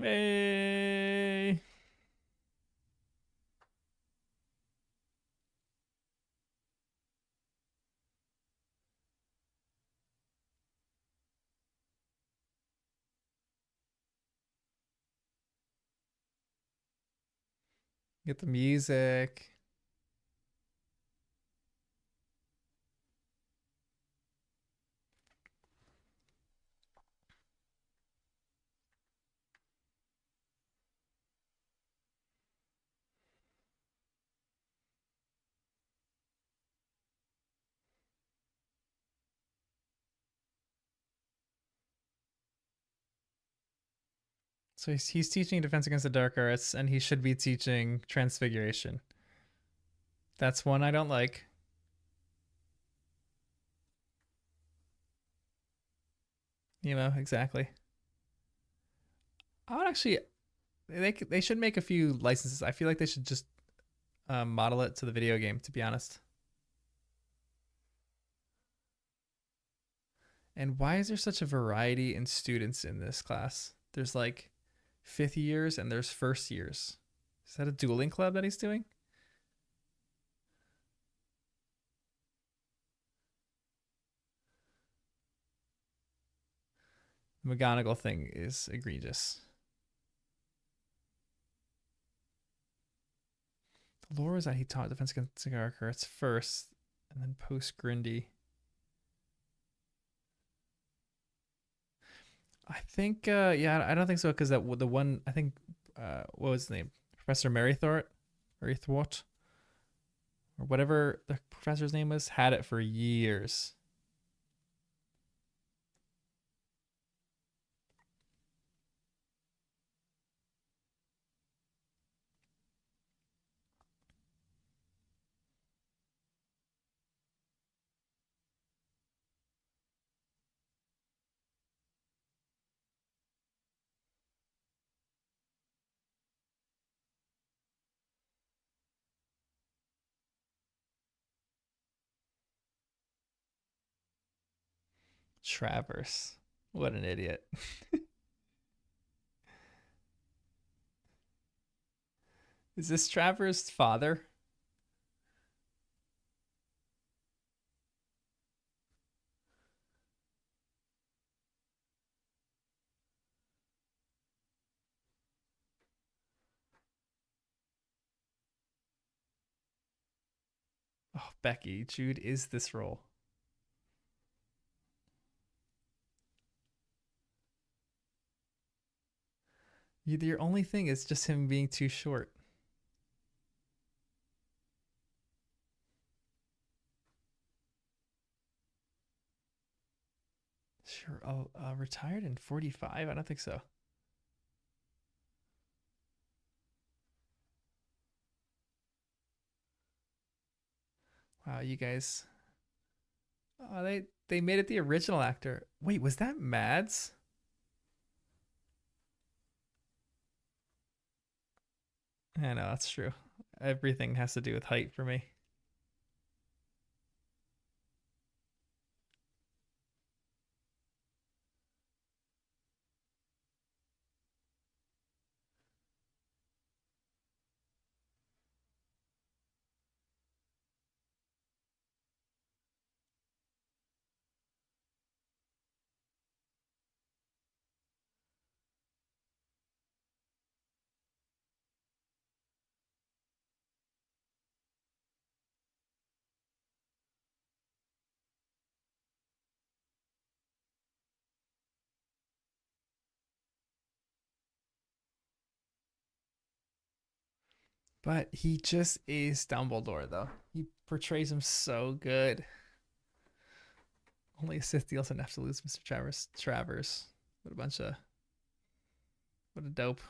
Hey. Get the music. So he's teaching Defense Against the Dark Arts, and he should be teaching Transfiguration. That's one I don't like. You know, exactly. I would actually, they should make a few licenses. I feel like they should just model it to the video game, to be honest. And why is there such a variety in students in this class? There's like fifth years and there's first years. Is that a dueling club that he's doing? The McGonagall thing is egregious. The lore is that he taught Defense Against Cigar Carts first and then post Grindy. I think, yeah, I don't think so because that the one I think, what was his name, Professor Marythwart, or whatever the professor's name was, had it for years. Travers, what an idiot! Is this Travers' father? Oh, Becky, Jude is this role. Your only thing is just him being too short. Sure. Oh, retired in 45? I don't think so. Wow, you guys. Oh, they made it the original actor. Wait, was that Mads? I know that's true. Everything has to do with height for me. But he just is Dumbledore, though. He portrays him so good. Only a Sith deals enough to lose Mr. Travers. What a bunch of what a dope.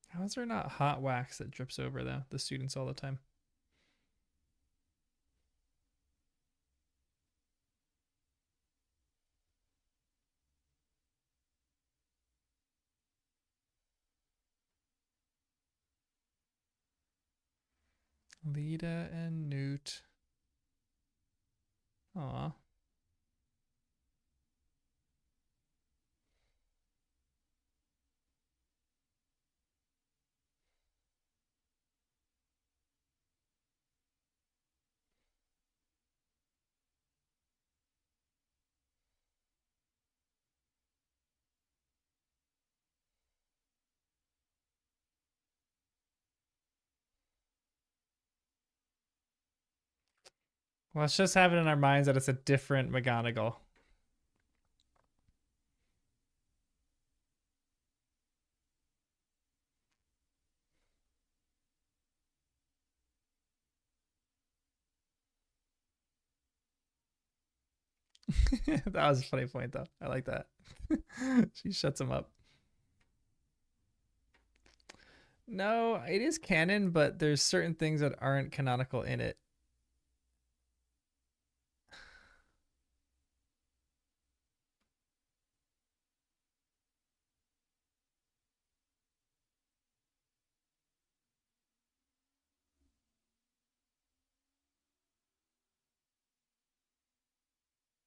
How is there not hot wax that drips over the students all the time? Lita and Newt. Aw. Let's just have it in our minds that it's a different McGonagall. That was a funny point, though. I like that. She shuts him up. No, it is canon, but there's certain things that aren't canonical in it.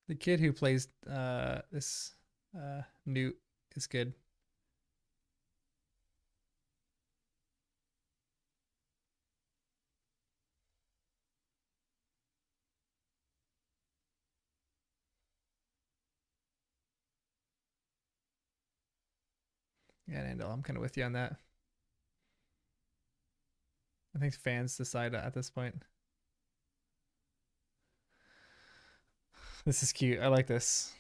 The kid who plays this Newt is good. Yeah, Nandel, I'm kind of with you on that. I think fans decide at this point. This is cute. I like this.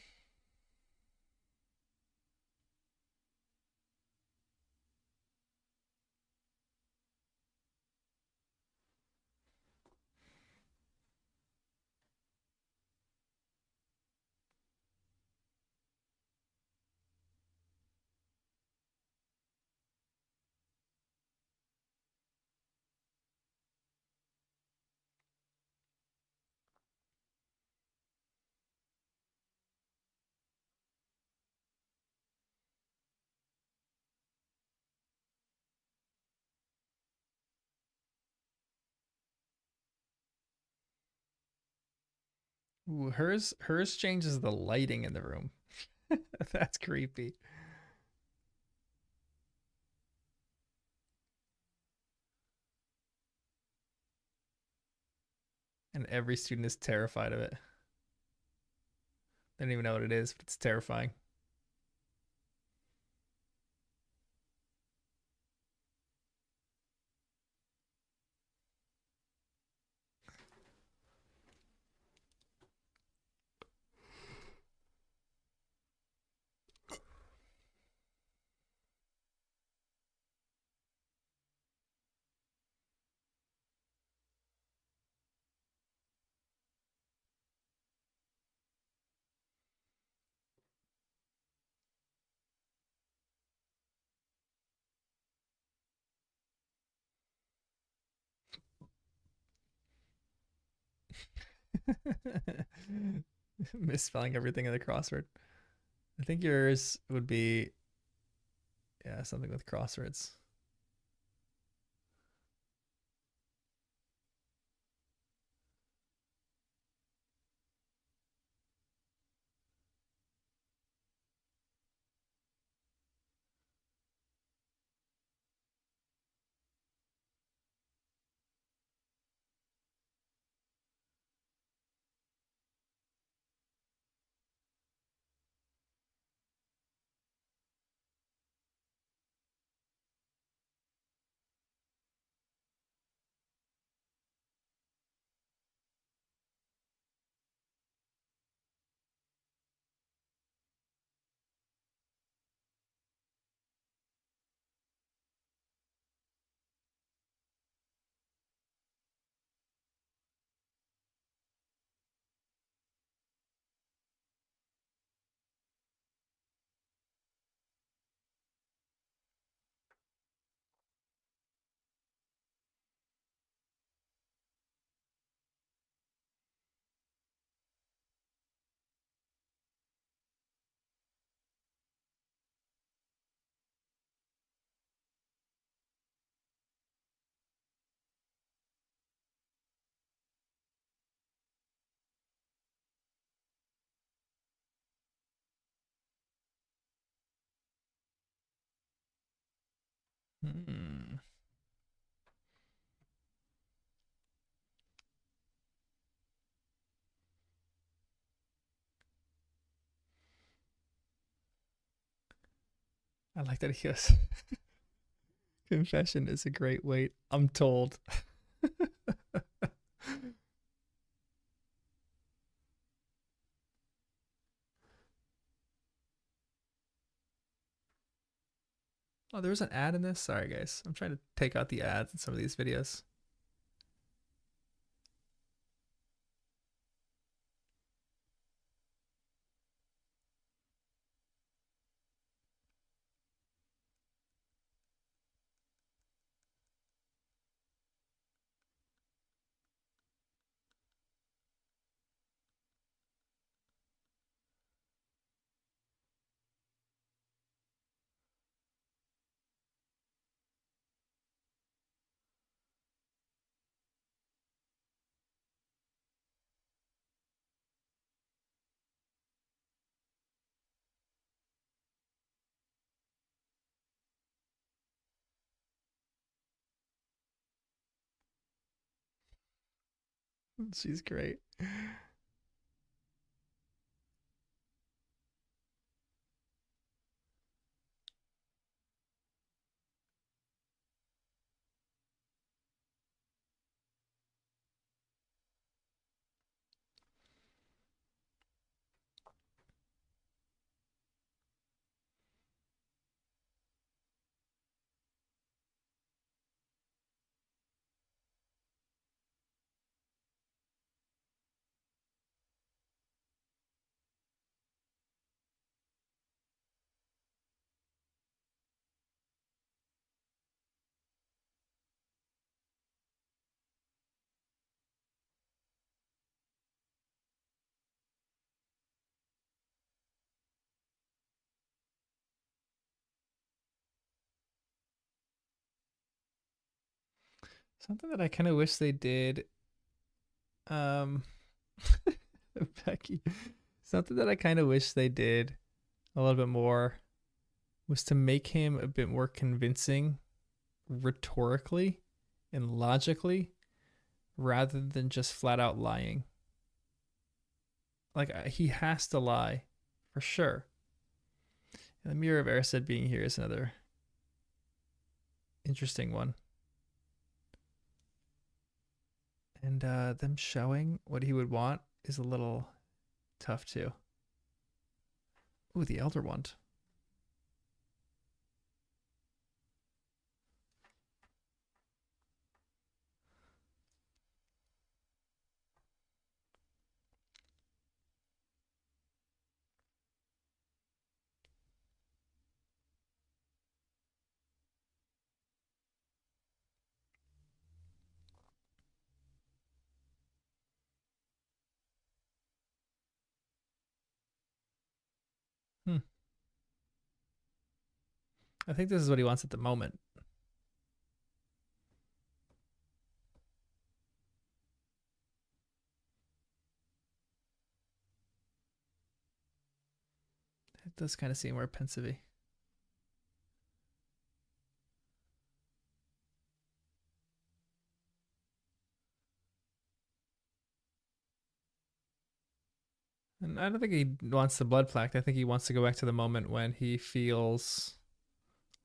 Ooh, hers changes the lighting in the room. That's creepy. And every student is terrified of it. They don't even know what it is, but it's terrifying. Misspelling everything in the crossword. I think yours would be, yeah, something with crosswords. Hmm. I like that he goes, confession is a great weight. I'm told. Oh, there was an ad in this. Sorry, guys. I'm trying to take out the ads in some of these videos. She's great. Something that I kind of wish they did. Um, Becky. Something that I kind of wish they did a little bit more was to make him a bit more convincing rhetorically and logically rather than just flat out lying. Like he has to lie for sure. And the Mirror of Erised being here is another interesting one. And them showing what he would want is a little tough too. Ooh, the Elder Wand. Hmm. I think this is what he wants at the moment. It does kind of seem more pensive. And I don't think he wants the blood pact. I think he wants to go back to the moment when he feels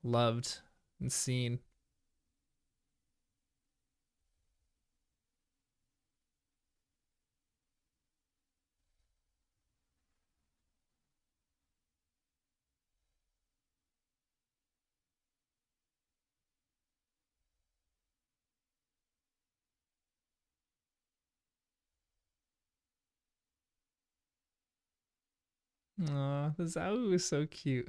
loved and seen. Aw, the Zao is so cute.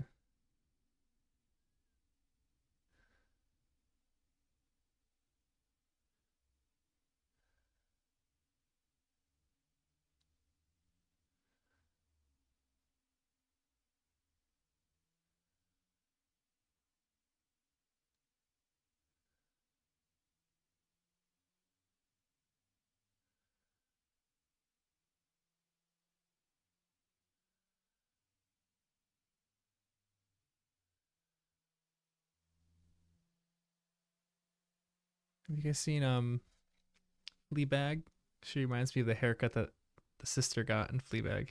Have you guys seen Fleabag? She reminds me of the haircut that the sister got in Fleabag.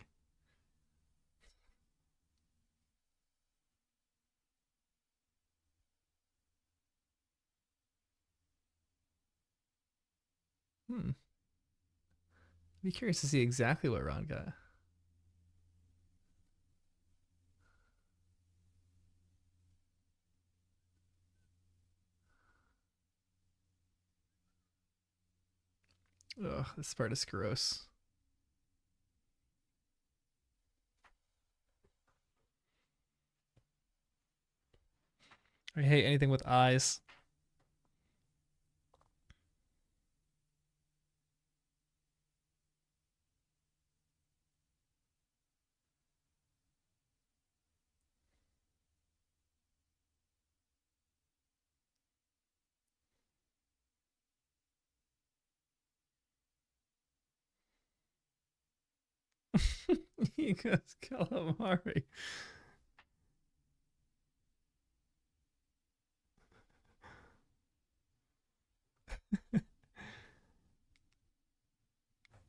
Hmm. I'd be curious to see exactly what Ron got. Ugh, this part is gross. I hate anything with eyes. He goes calamari.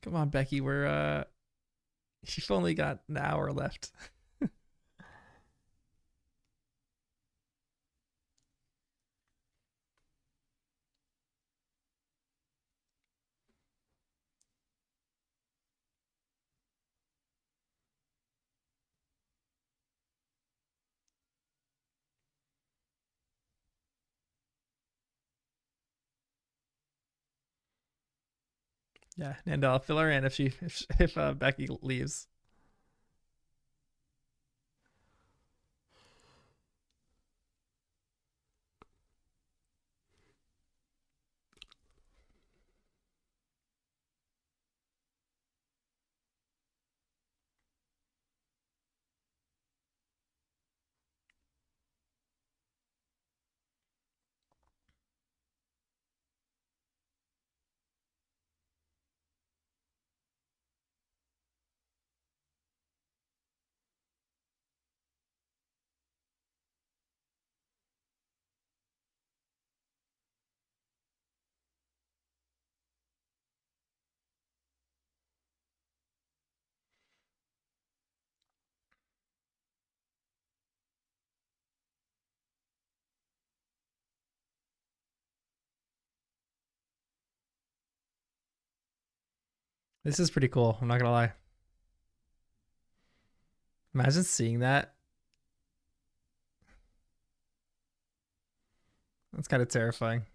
Come on, Becky. You've only got an hour left. Yeah, and I'll fill her in if Becky leaves. This is pretty cool. I'm not gonna lie. Imagine seeing that. That's kind of terrifying.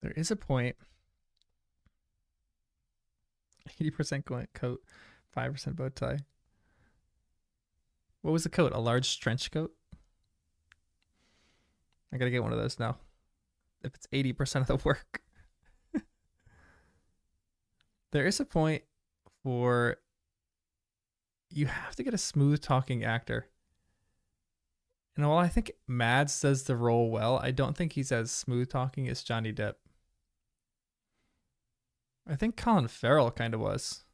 There is a point. 80% coat, 5% bow tie. What was the coat? A large trench coat? I gotta get one of those now. If it's 80% of the work. There is a point for you have to get a smooth talking actor. And while I think Mads does the role well, I don't think he's as smooth talking as Johnny Depp. I think Colin Farrell kind of was.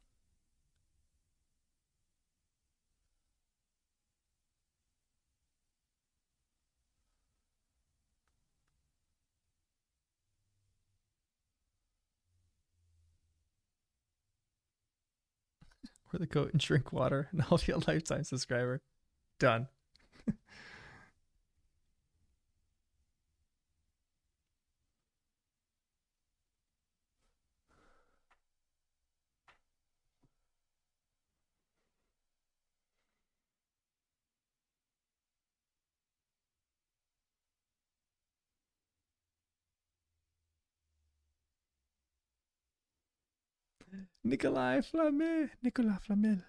Wear the coat and drink water, and I'll be a lifetime subscriber. Done. Nicolas Flamel.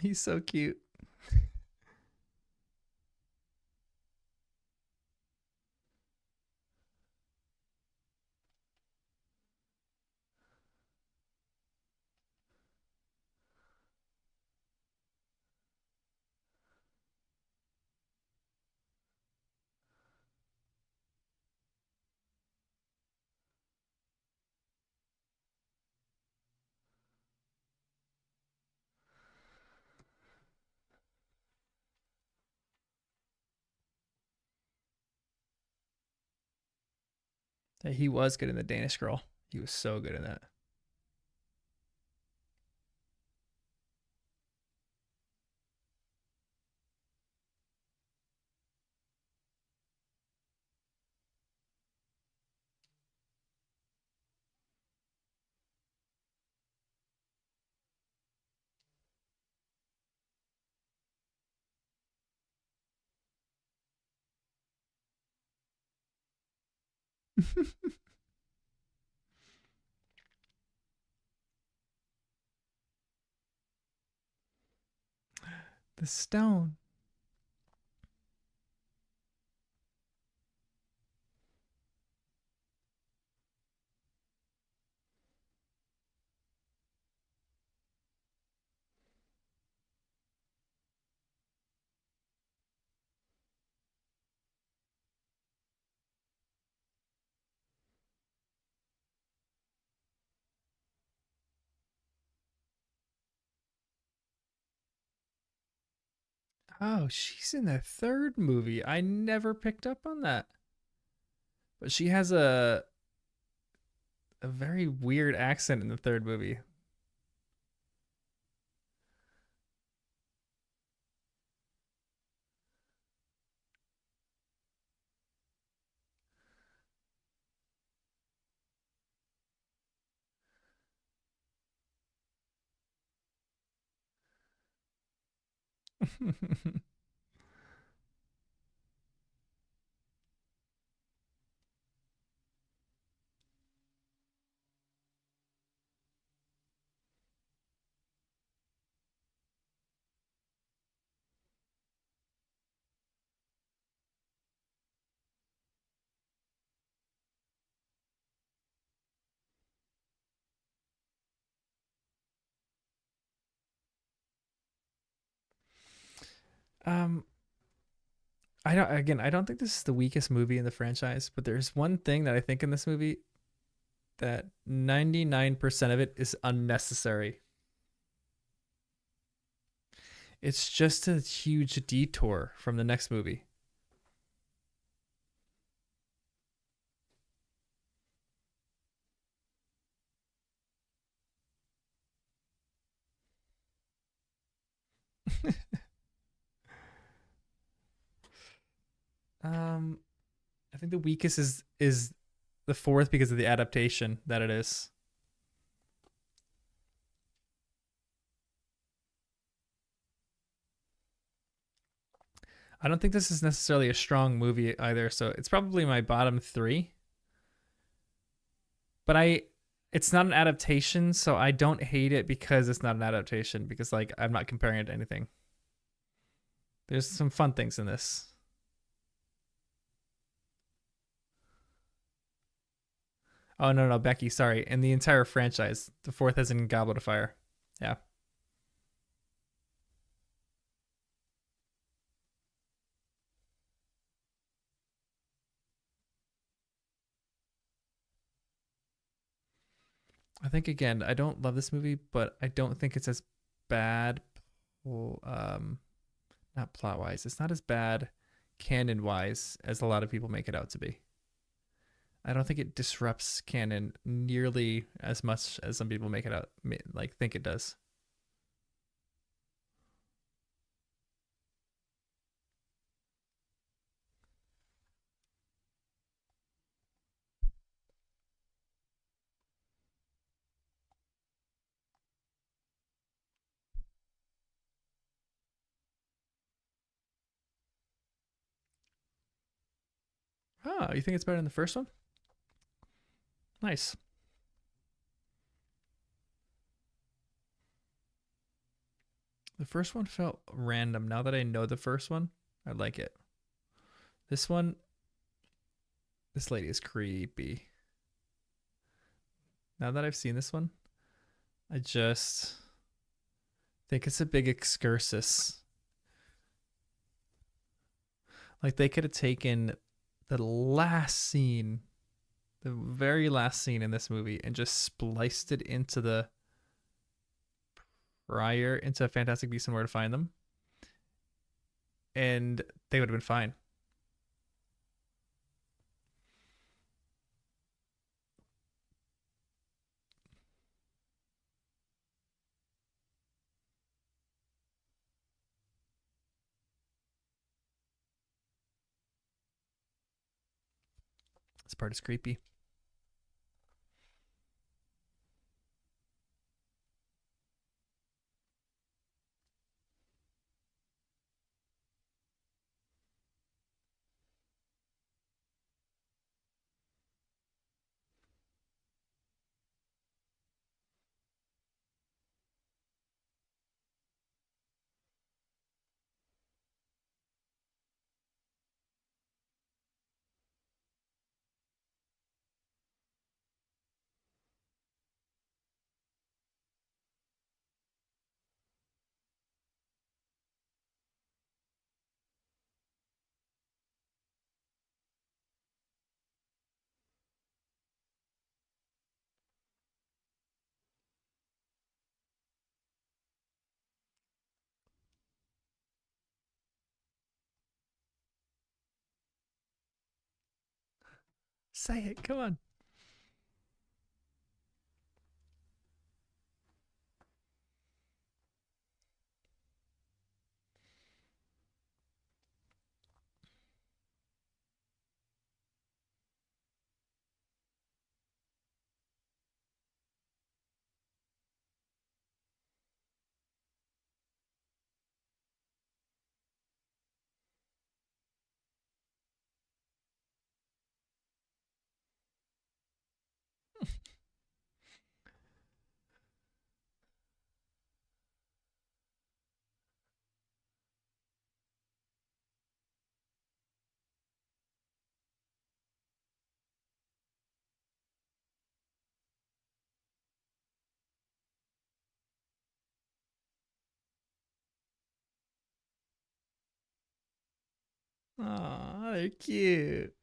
He's so cute. He was good in the Danish Girl. He was so good in that. The stone. Oh, she's in the third movie. I never picked up on that. But she has a very weird accent in the third movie. um, I don't think this is the weakest movie in the franchise, but there's one thing that I think in this movie that 99% of it is unnecessary. It's just a huge detour from the next movie. um, I think the weakest is the fourth because of the adaptation that it is. I don't think this is necessarily a strong movie either, so it's probably my bottom three. But it's not an adaptation, so I don't hate it because it's not an adaptation. Because like I'm not comparing it to anything. There's some fun things in this. Oh no, no, Becky, sorry. In the entire franchise, the fourth is in Goblet of Fire. Yeah. I think again, I don't love this movie, but I don't think it's as bad. Well, not plot wise. It's not as bad canon wise as a lot of people make it out to be. I don't think it disrupts canon nearly as much as some people make it out like think it does. Oh, you think it's better than the first one? Nice. The first one felt random. Now that I know the first one, I like it. This one, this lady is creepy. Now that I've seen this one, I just think it's a big excursus. Like they could have taken the last scene, the very last scene in this movie, and just spliced it into the prior into Fantastic Beasts and Where to Find Them, and they would have been fine. This part is creepy. Say it. Come on. Aw, they're cute.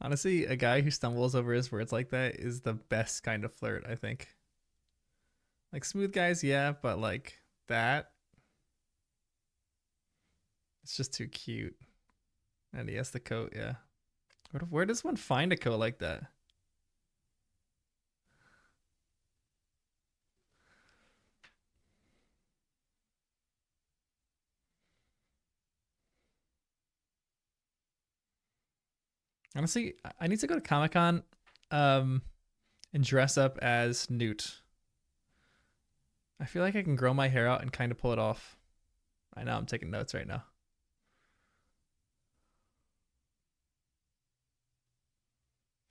Honestly, a guy who stumbles over his words like that is the best kind of flirt, I think. Like smooth guys, yeah, but like that, it's just too cute. And he has the coat, yeah. Where does one find a coat like that? Honestly, I need to go to Comic Con, um, and dress up as Newt. I feel like I can grow my hair out and kind of pull it off. I know I'm taking notes right now.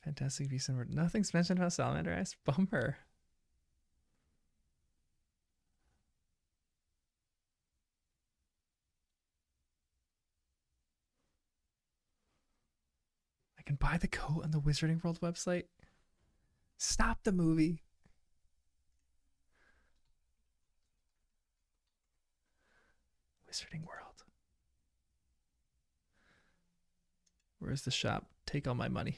Fantastic Beasts and Where nothing's mentioned about Salamander Eyes. Bummer. I can buy the coat on the Wizarding World website? Stop the movie. Wizarding World. Where's the shop? Take all my money.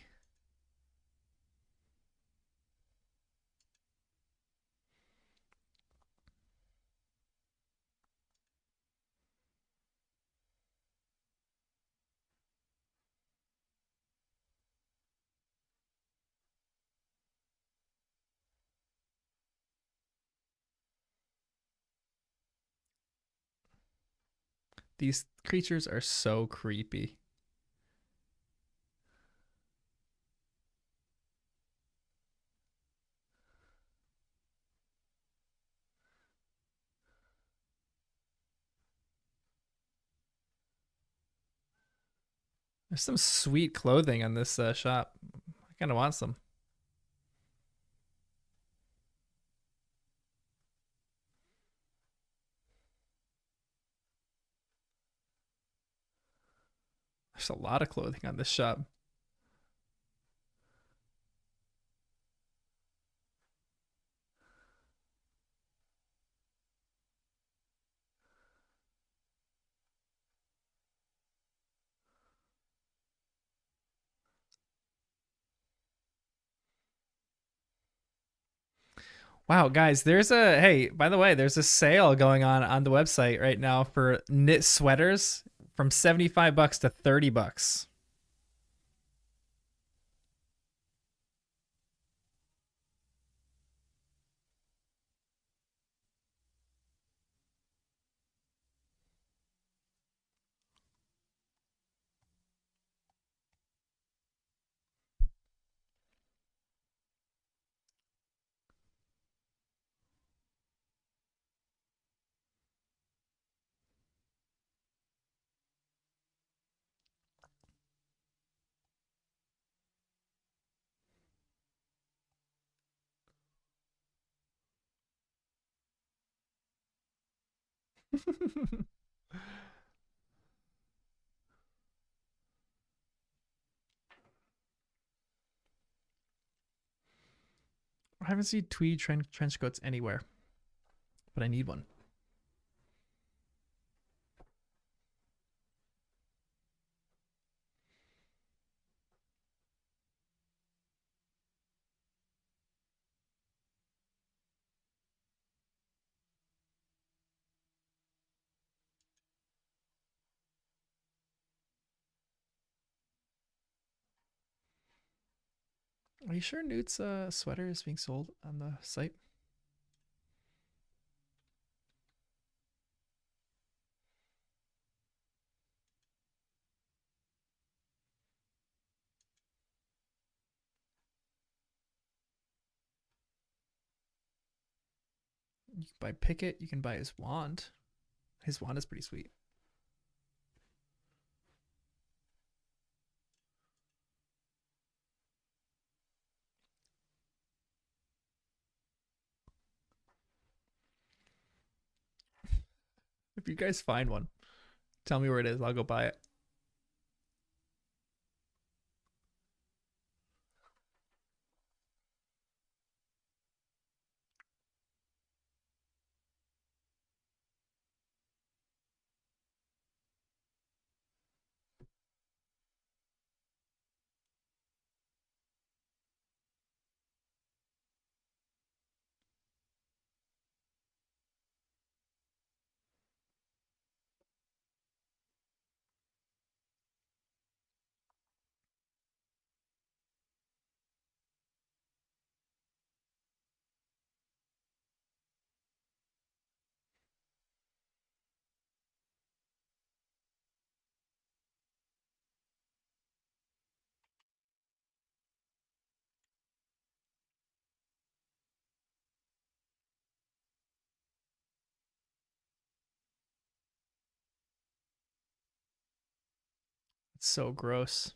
These creatures are so creepy. There's some sweet clothing on this shop. I kind of want some. There's a lot of clothing on this shop. Wow, guys, there's a hey, by the way, there's a sale going on the website right now for knit sweaters from 75 bucks to 30 bucks. I haven't seen tweed trench coats anywhere, but I need one. Are you sure Newt's sweater is being sold on the site? You can buy Pickett. You can buy his wand. His wand is pretty sweet. If you guys find one, tell me where it is. I'll go buy it. It's so gross.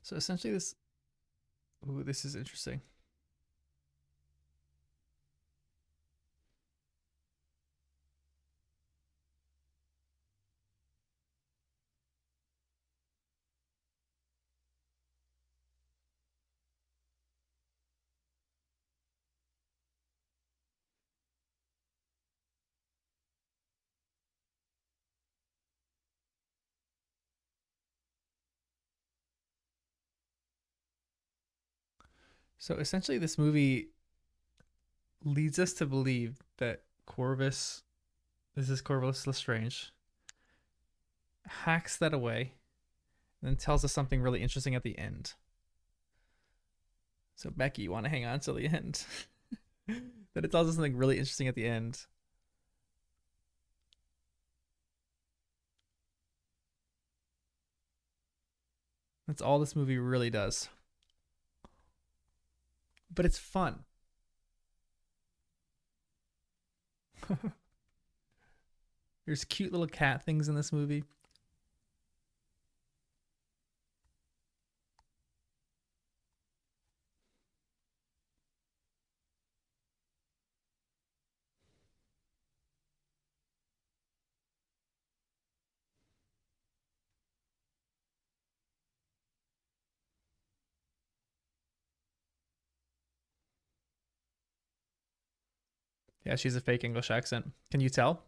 So essentially, this. Ooh, this is interesting. So essentially, this movie leads us to believe that Corvus, this is Corvus Lestrange, hacks that away and then tells us something really interesting at the end. So Becky, you want to hang on till the end? That it tells us something really interesting at the end. That's all this movie really does. But it's fun. There's cute little cat things in this movie. Yeah, she's a fake English accent. Can you tell?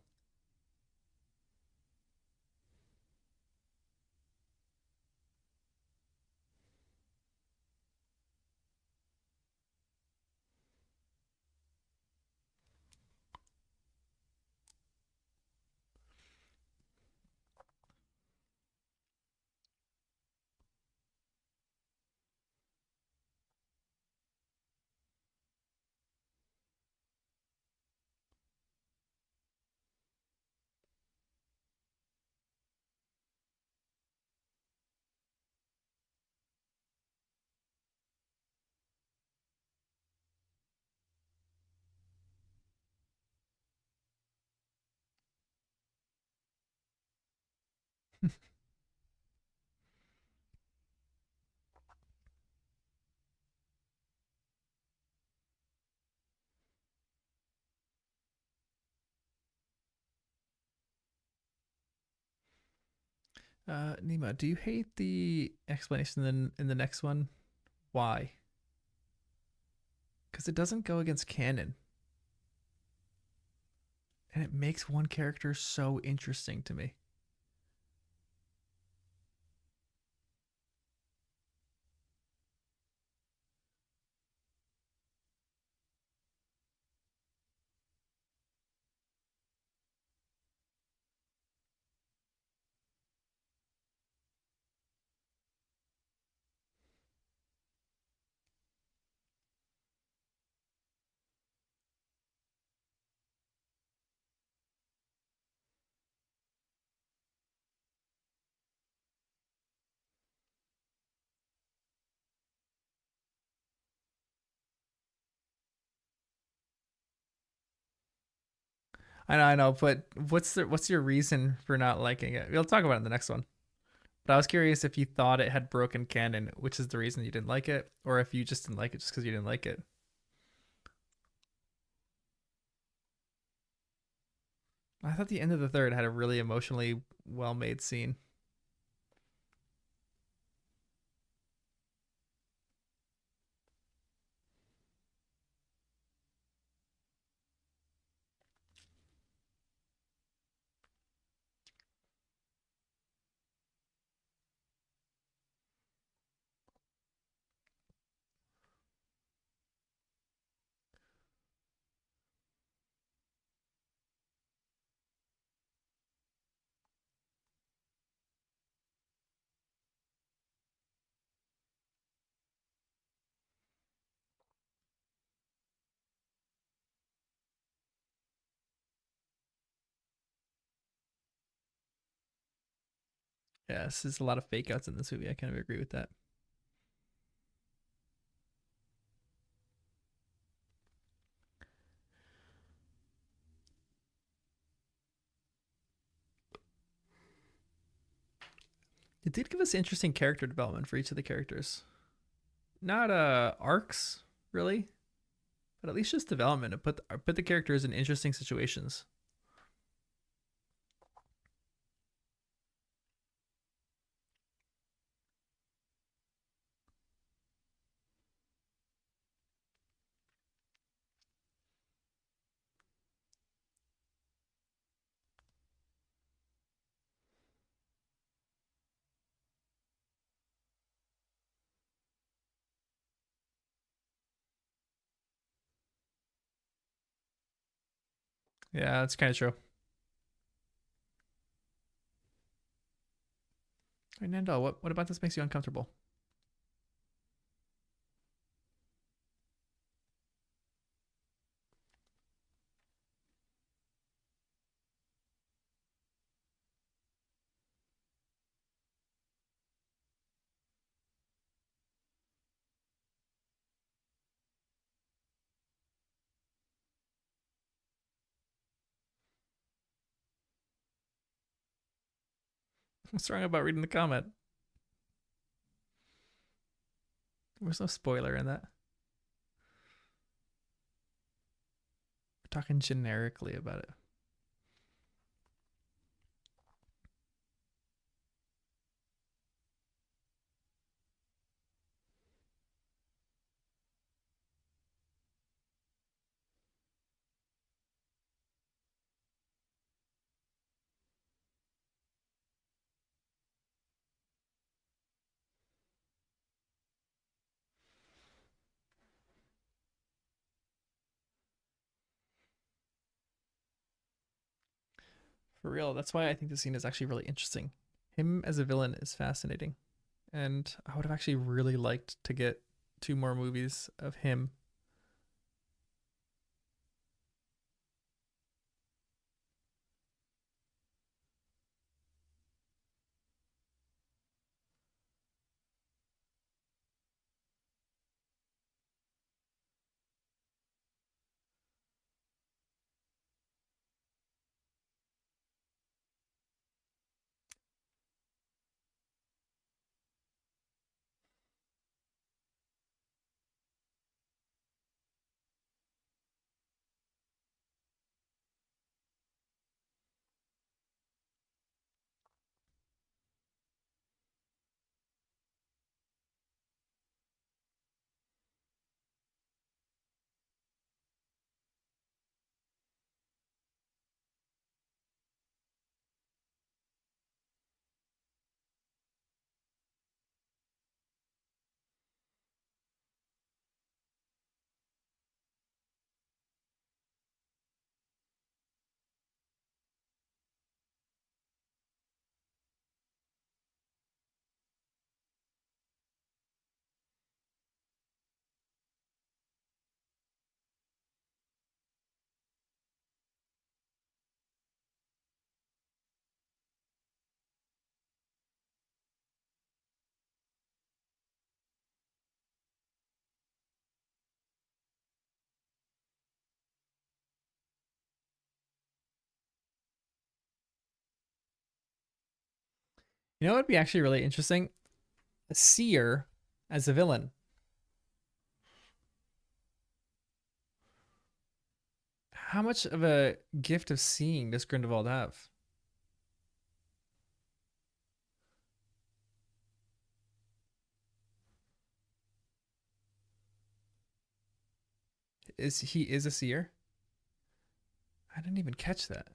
Nima, do you hate the explanation in the next one? Why? Because it doesn't go against canon, and it makes one character so interesting to me. I know, but what's your reason for not liking it? We'll talk about it in the next one. But I was curious if you thought it had broken canon, which is the reason you didn't like it, or if you just didn't like it just because you didn't like it. I thought the end of the third had a really emotionally well made scene. Yeah, this is a lot of fake outs in this movie. I kind of agree with that. It did give us interesting character development for each of the characters. Not arcs really, but at least just development. It put the characters in interesting situations. Yeah, that's kind of true. Hey, Nando, what about this makes you uncomfortable? What's wrong about reading the comment? There's no spoiler in that. We're talking generically about it. For real, that's why I think the scene is actually really interesting. Him as a villain is fascinating, and I would have actually really liked to get two more movies of him. You know what would be actually really interesting? A seer as a villain. How much of a gift of seeing does Grindelwald have? Is he is a seer? I didn't even catch that.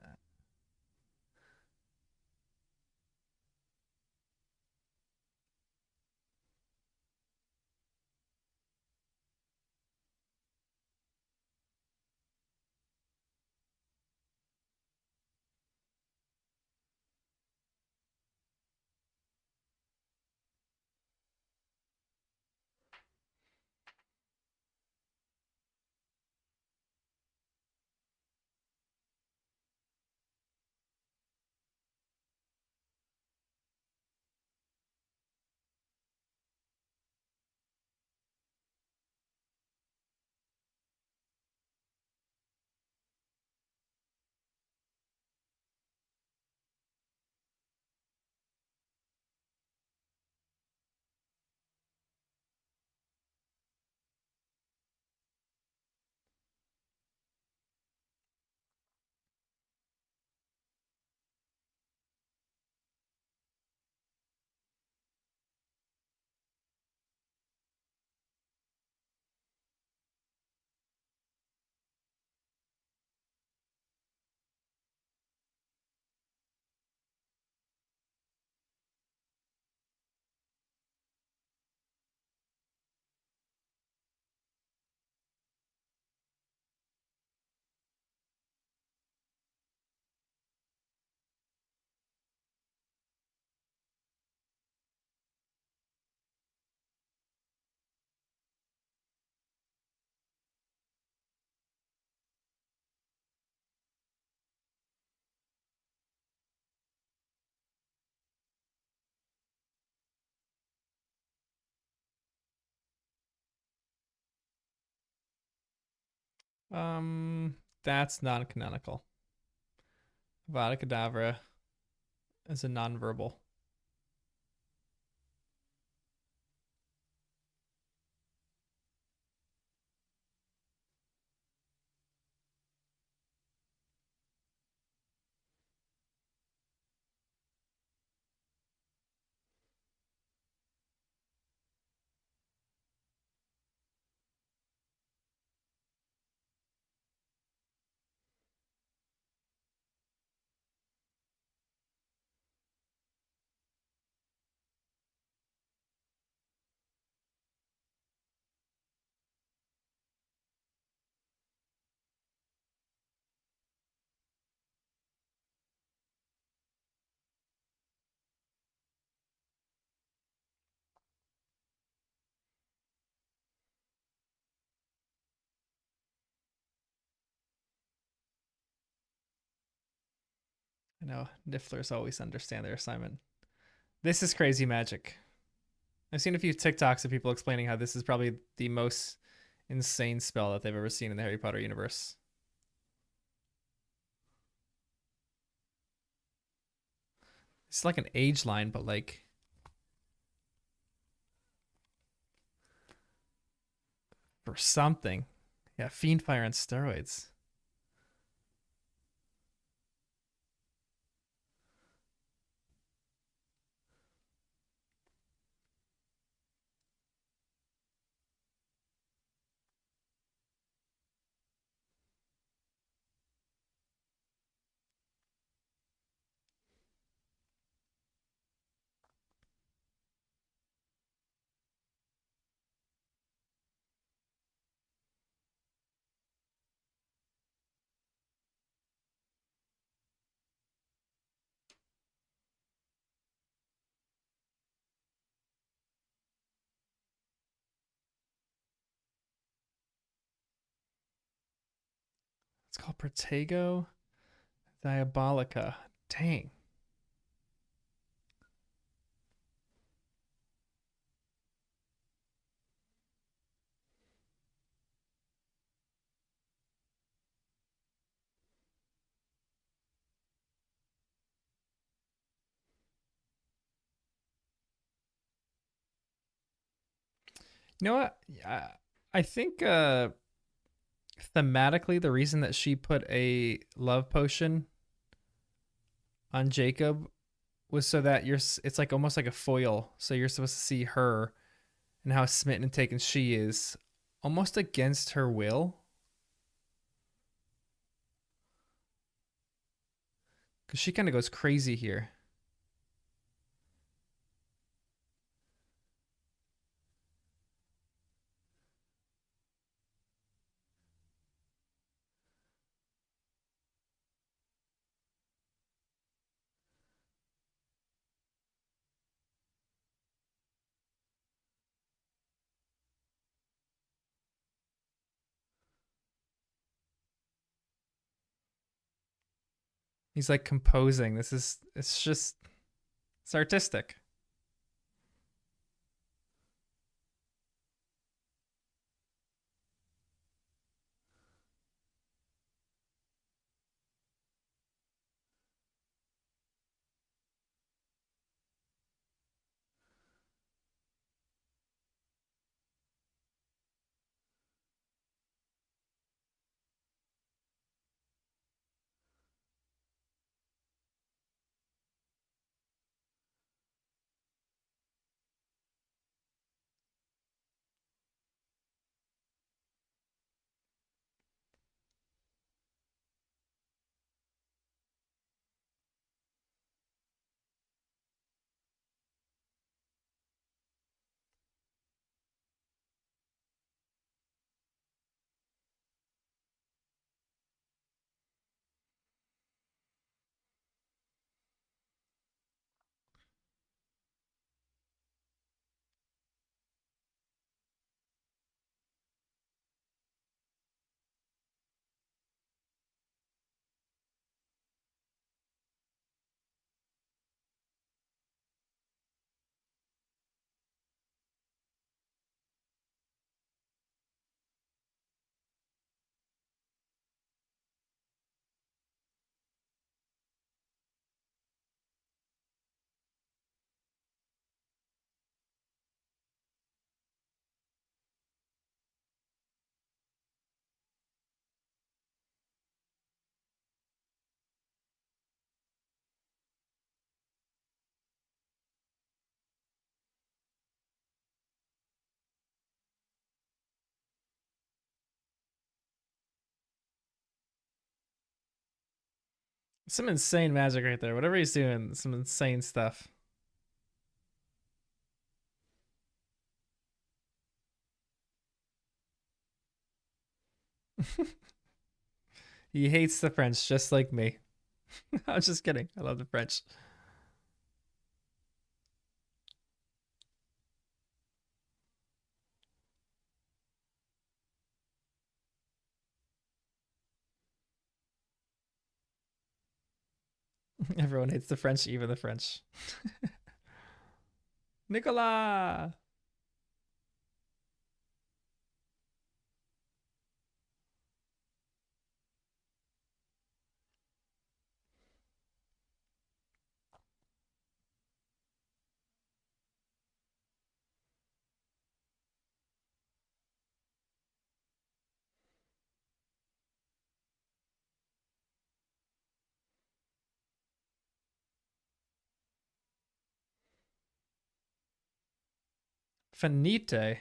That's non-canonical. Avada Kedavra is a non-verbal. I know Nifflers always understand their assignment. This is crazy magic. I've seen a few TikToks of people explaining how this is probably the most insane spell that they've ever seen in the Harry Potter universe. It's like an age line, but like for something. Yeah, Fiendfire on steroids. It's called Protego Diabolica. Dang. You know what? Yeah, I think thematically the reason that she put a love potion on Jacob was so that it's like almost like a foil. So you're supposed to see her and how smitten and taken she is almost against her will. Because she kind of goes crazy here. He's like composing. It's just, it's artistic. Some insane magic right there. Whatever he's doing, some insane stuff. He hates the French just like me. I was just kidding. I love the French. Everyone hates the French, even the French. Nicolas! Finite.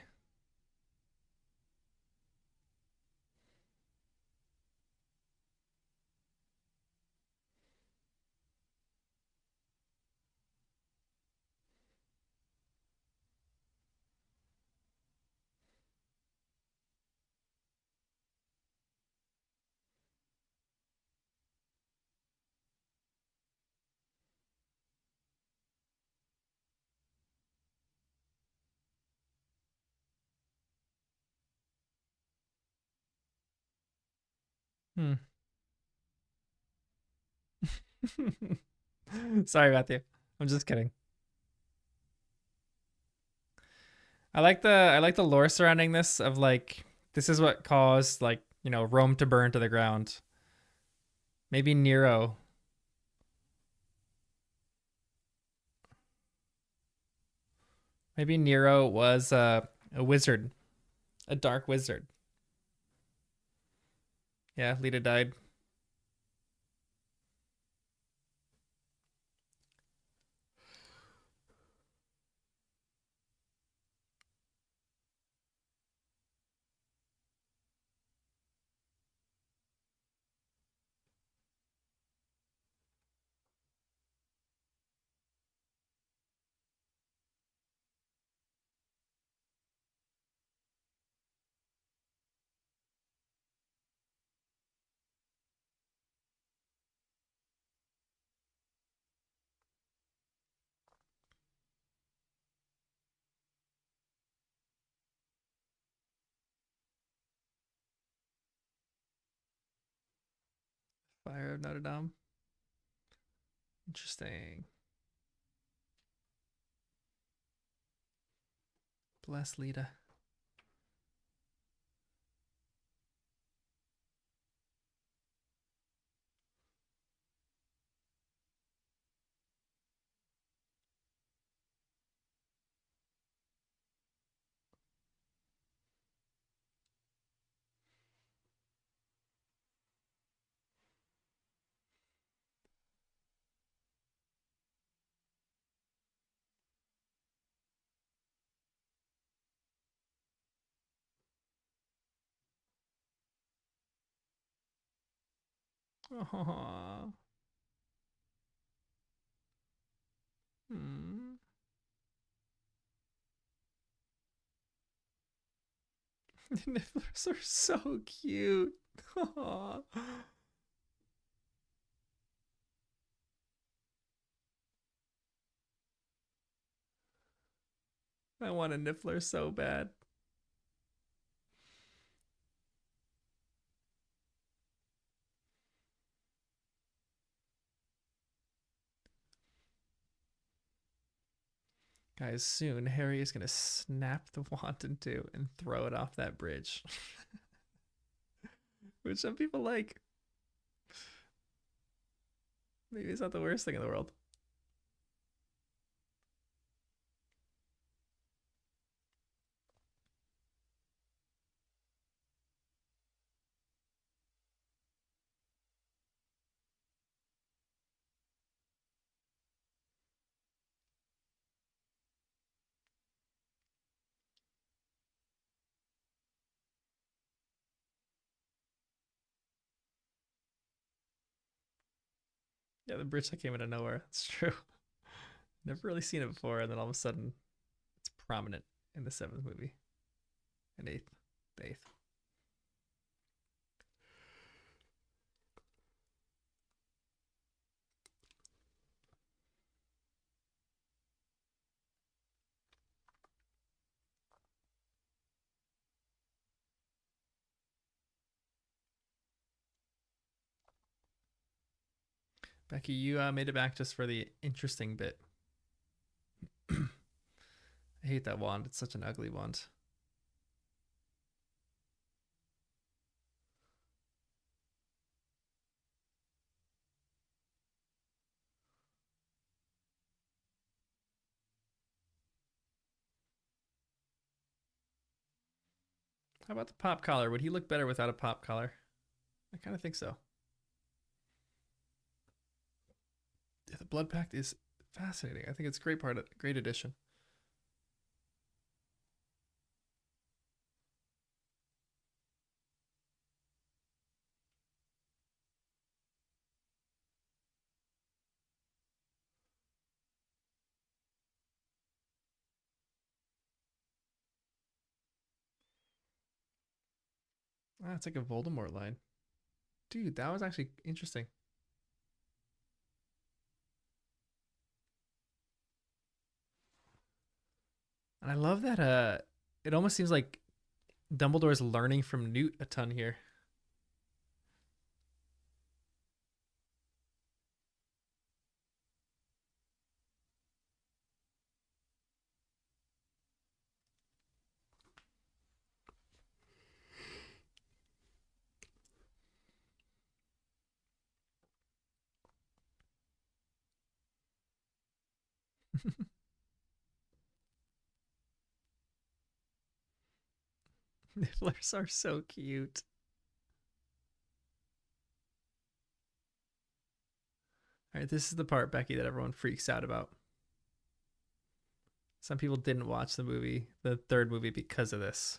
Hmm. Sorry, Matthew. I'm just kidding. I like the lore surrounding this of like this is what caused like, Rome to burn to the ground. Maybe Nero. Maybe Nero was a wizard, a dark wizard. Yeah, Lita died. Fire of Notre Dame. Interesting. Bless Lita. Aww. Hmm. The nibblers are so cute. Aww. I want a niffler so bad. Guys, soon Harry is gonna snap the wand in two and throw it off that bridge. Which some people like. Maybe it's not the worst thing in the world. Yeah, the bridge that came out of nowhere. That's true. Never really seen it before, and then all of a sudden, it's prominent in the seventh movie and eighth, the eighth. Becky, you made it back just for the interesting bit. I hate that wand. It's such an ugly wand. How about the pop collar? Would he look better without a pop collar? I kind of think so. Yeah, the blood pact is fascinating. I think it's a great part, great addition. Ah, it's like a Voldemort line, dude. That was actually interesting, and I love that. It almost seems like Dumbledore's learning from Newt a ton here. Nifflers are so cute. All right, this is the part, Becky, that everyone freaks out about. Some people didn't watch the movie, the third movie, because of this.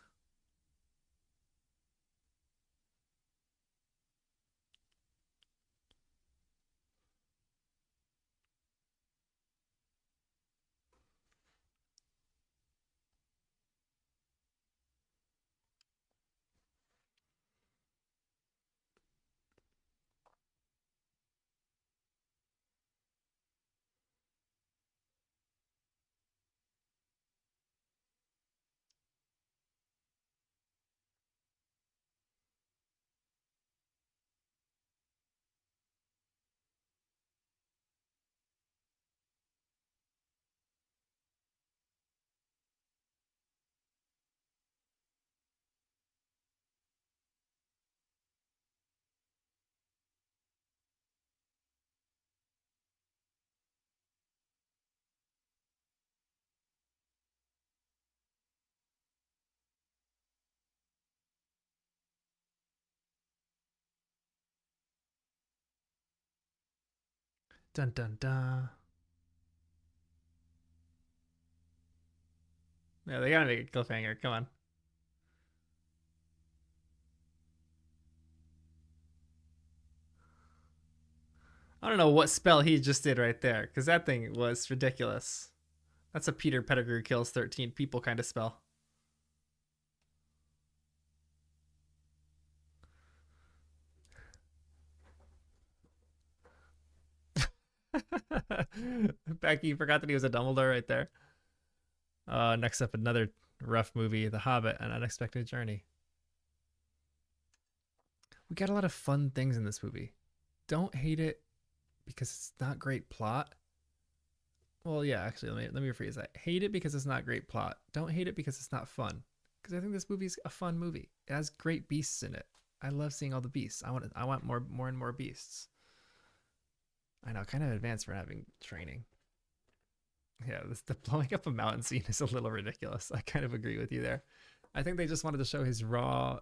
Dun dun dun. Yeah, they gotta make a cliffhanger. Come on. I don't know what spell he just did right there, because that thing was ridiculous. That's a Peter Pettigrew kills 13 people kind of spell. Becky forgot that he was a Dumbledore right there. Next up, another rough movie, The Hobbit: An Unexpected Journey. We got a lot of fun things in this movie. Don't hate it because it's not great plot. Well, yeah, actually, let me rephrase that. Hate it because it's not great plot. Don't hate it because it's not fun. Because I think this movie's a fun movie. It has great beasts in it. I love seeing all the beasts. I want more and more beasts. I know, kind of advanced for having training. Yeah, the blowing up a mountain scene is a little ridiculous. I kind of agree with you there. I think they just wanted to show his raw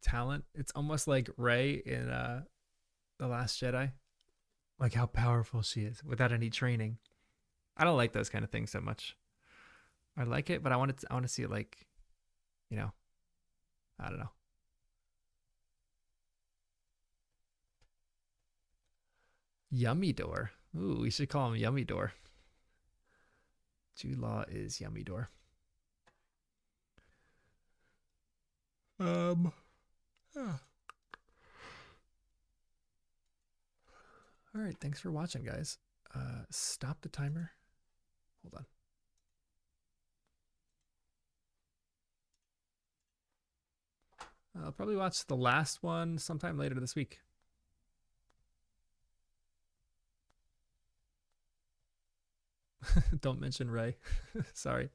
talent. It's almost like Rey in The Last Jedi, like how powerful she is without any training. I don't like those kind of things so much. I like it, but I want to see it like, you know, I don't know. Yummy Door. Ooh, we should call him Yummy Door. Jude Law is Yummy Door. Yeah. All right, thanks for watching, guys. Stop the timer. Hold on. I'll probably watch the last one sometime later this week. Don't mention Ray. Sorry.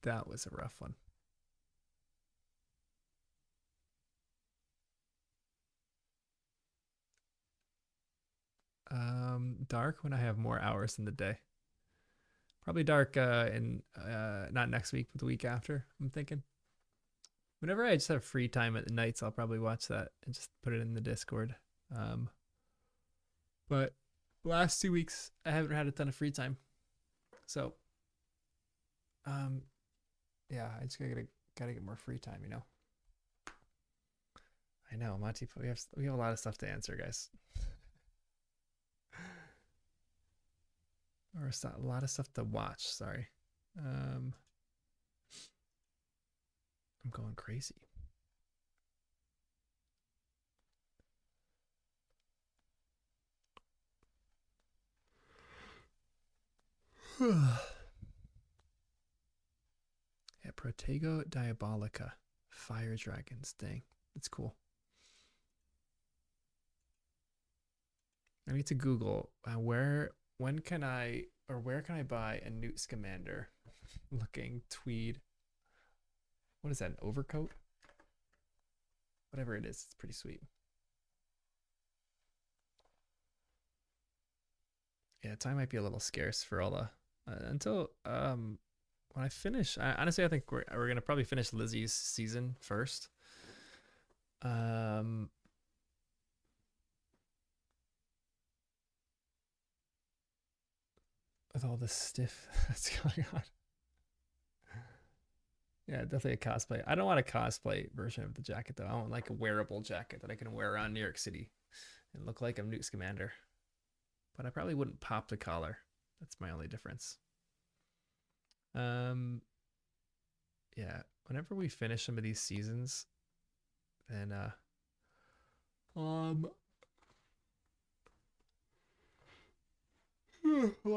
That was a rough one. Dark when I have more hours in the day. Probably dark in not next week, but the week after, I'm thinking. Whenever I just have free time at the nights, I'll probably watch that and just put it in the Discord. But last 2 weeks, I haven't had a ton of free time. So, yeah, I just gotta get more free time, you know. I know, Monty, we have a lot of stuff to answer, guys. Or a lot of stuff to watch. Sorry. I'm going crazy. Yeah, Protego Diabolica. Fire dragons. Dang. That's cool. I need to Google where can I buy a Newt Scamander looking tweed. What is that, an overcoat? Whatever it is, it's pretty sweet. Yeah, time might be a little scarce for all the until when I finish. Honestly, I think we're gonna probably finish Lizzie's season first. With all this stiff that's going on. Yeah, definitely a cosplay. I don't want a cosplay version of the jacket though. I want like a wearable jacket that I can wear around New York City and look like I'm Newt Scamander. But I probably wouldn't pop the collar. That's my only difference. Yeah, whenever we finish some of these seasons, then we'll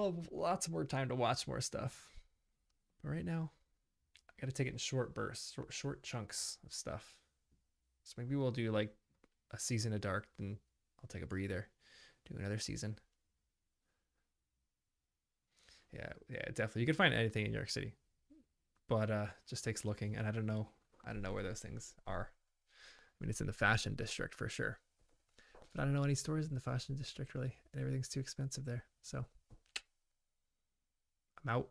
have lots more time to watch more stuff. But right now, I gotta take it in short bursts, short chunks of stuff. So maybe we'll do like a season of Dark, then I'll take a breather, do another season. Yeah, definitely. You can find anything in New York City, but just takes looking, and I don't know where those things are. I mean, it's in the fashion district for sure, but I don't know any stores in the fashion district really, and everything's too expensive there. So I'm out.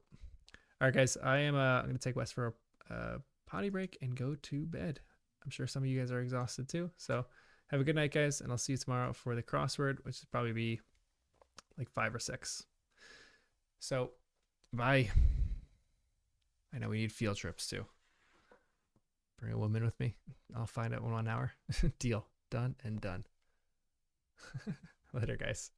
All right, guys, I'm gonna take Wes for a potty break and go to bed. I'm sure some of you guys are exhausted too. So have a good night, guys, and I'll see you tomorrow for the crossword, which will probably be like 5 or 6. So, bye. I know we need field trips too. Bring a woman with me. I'll find out in 1 hour. Deal. Done and done. Later, guys.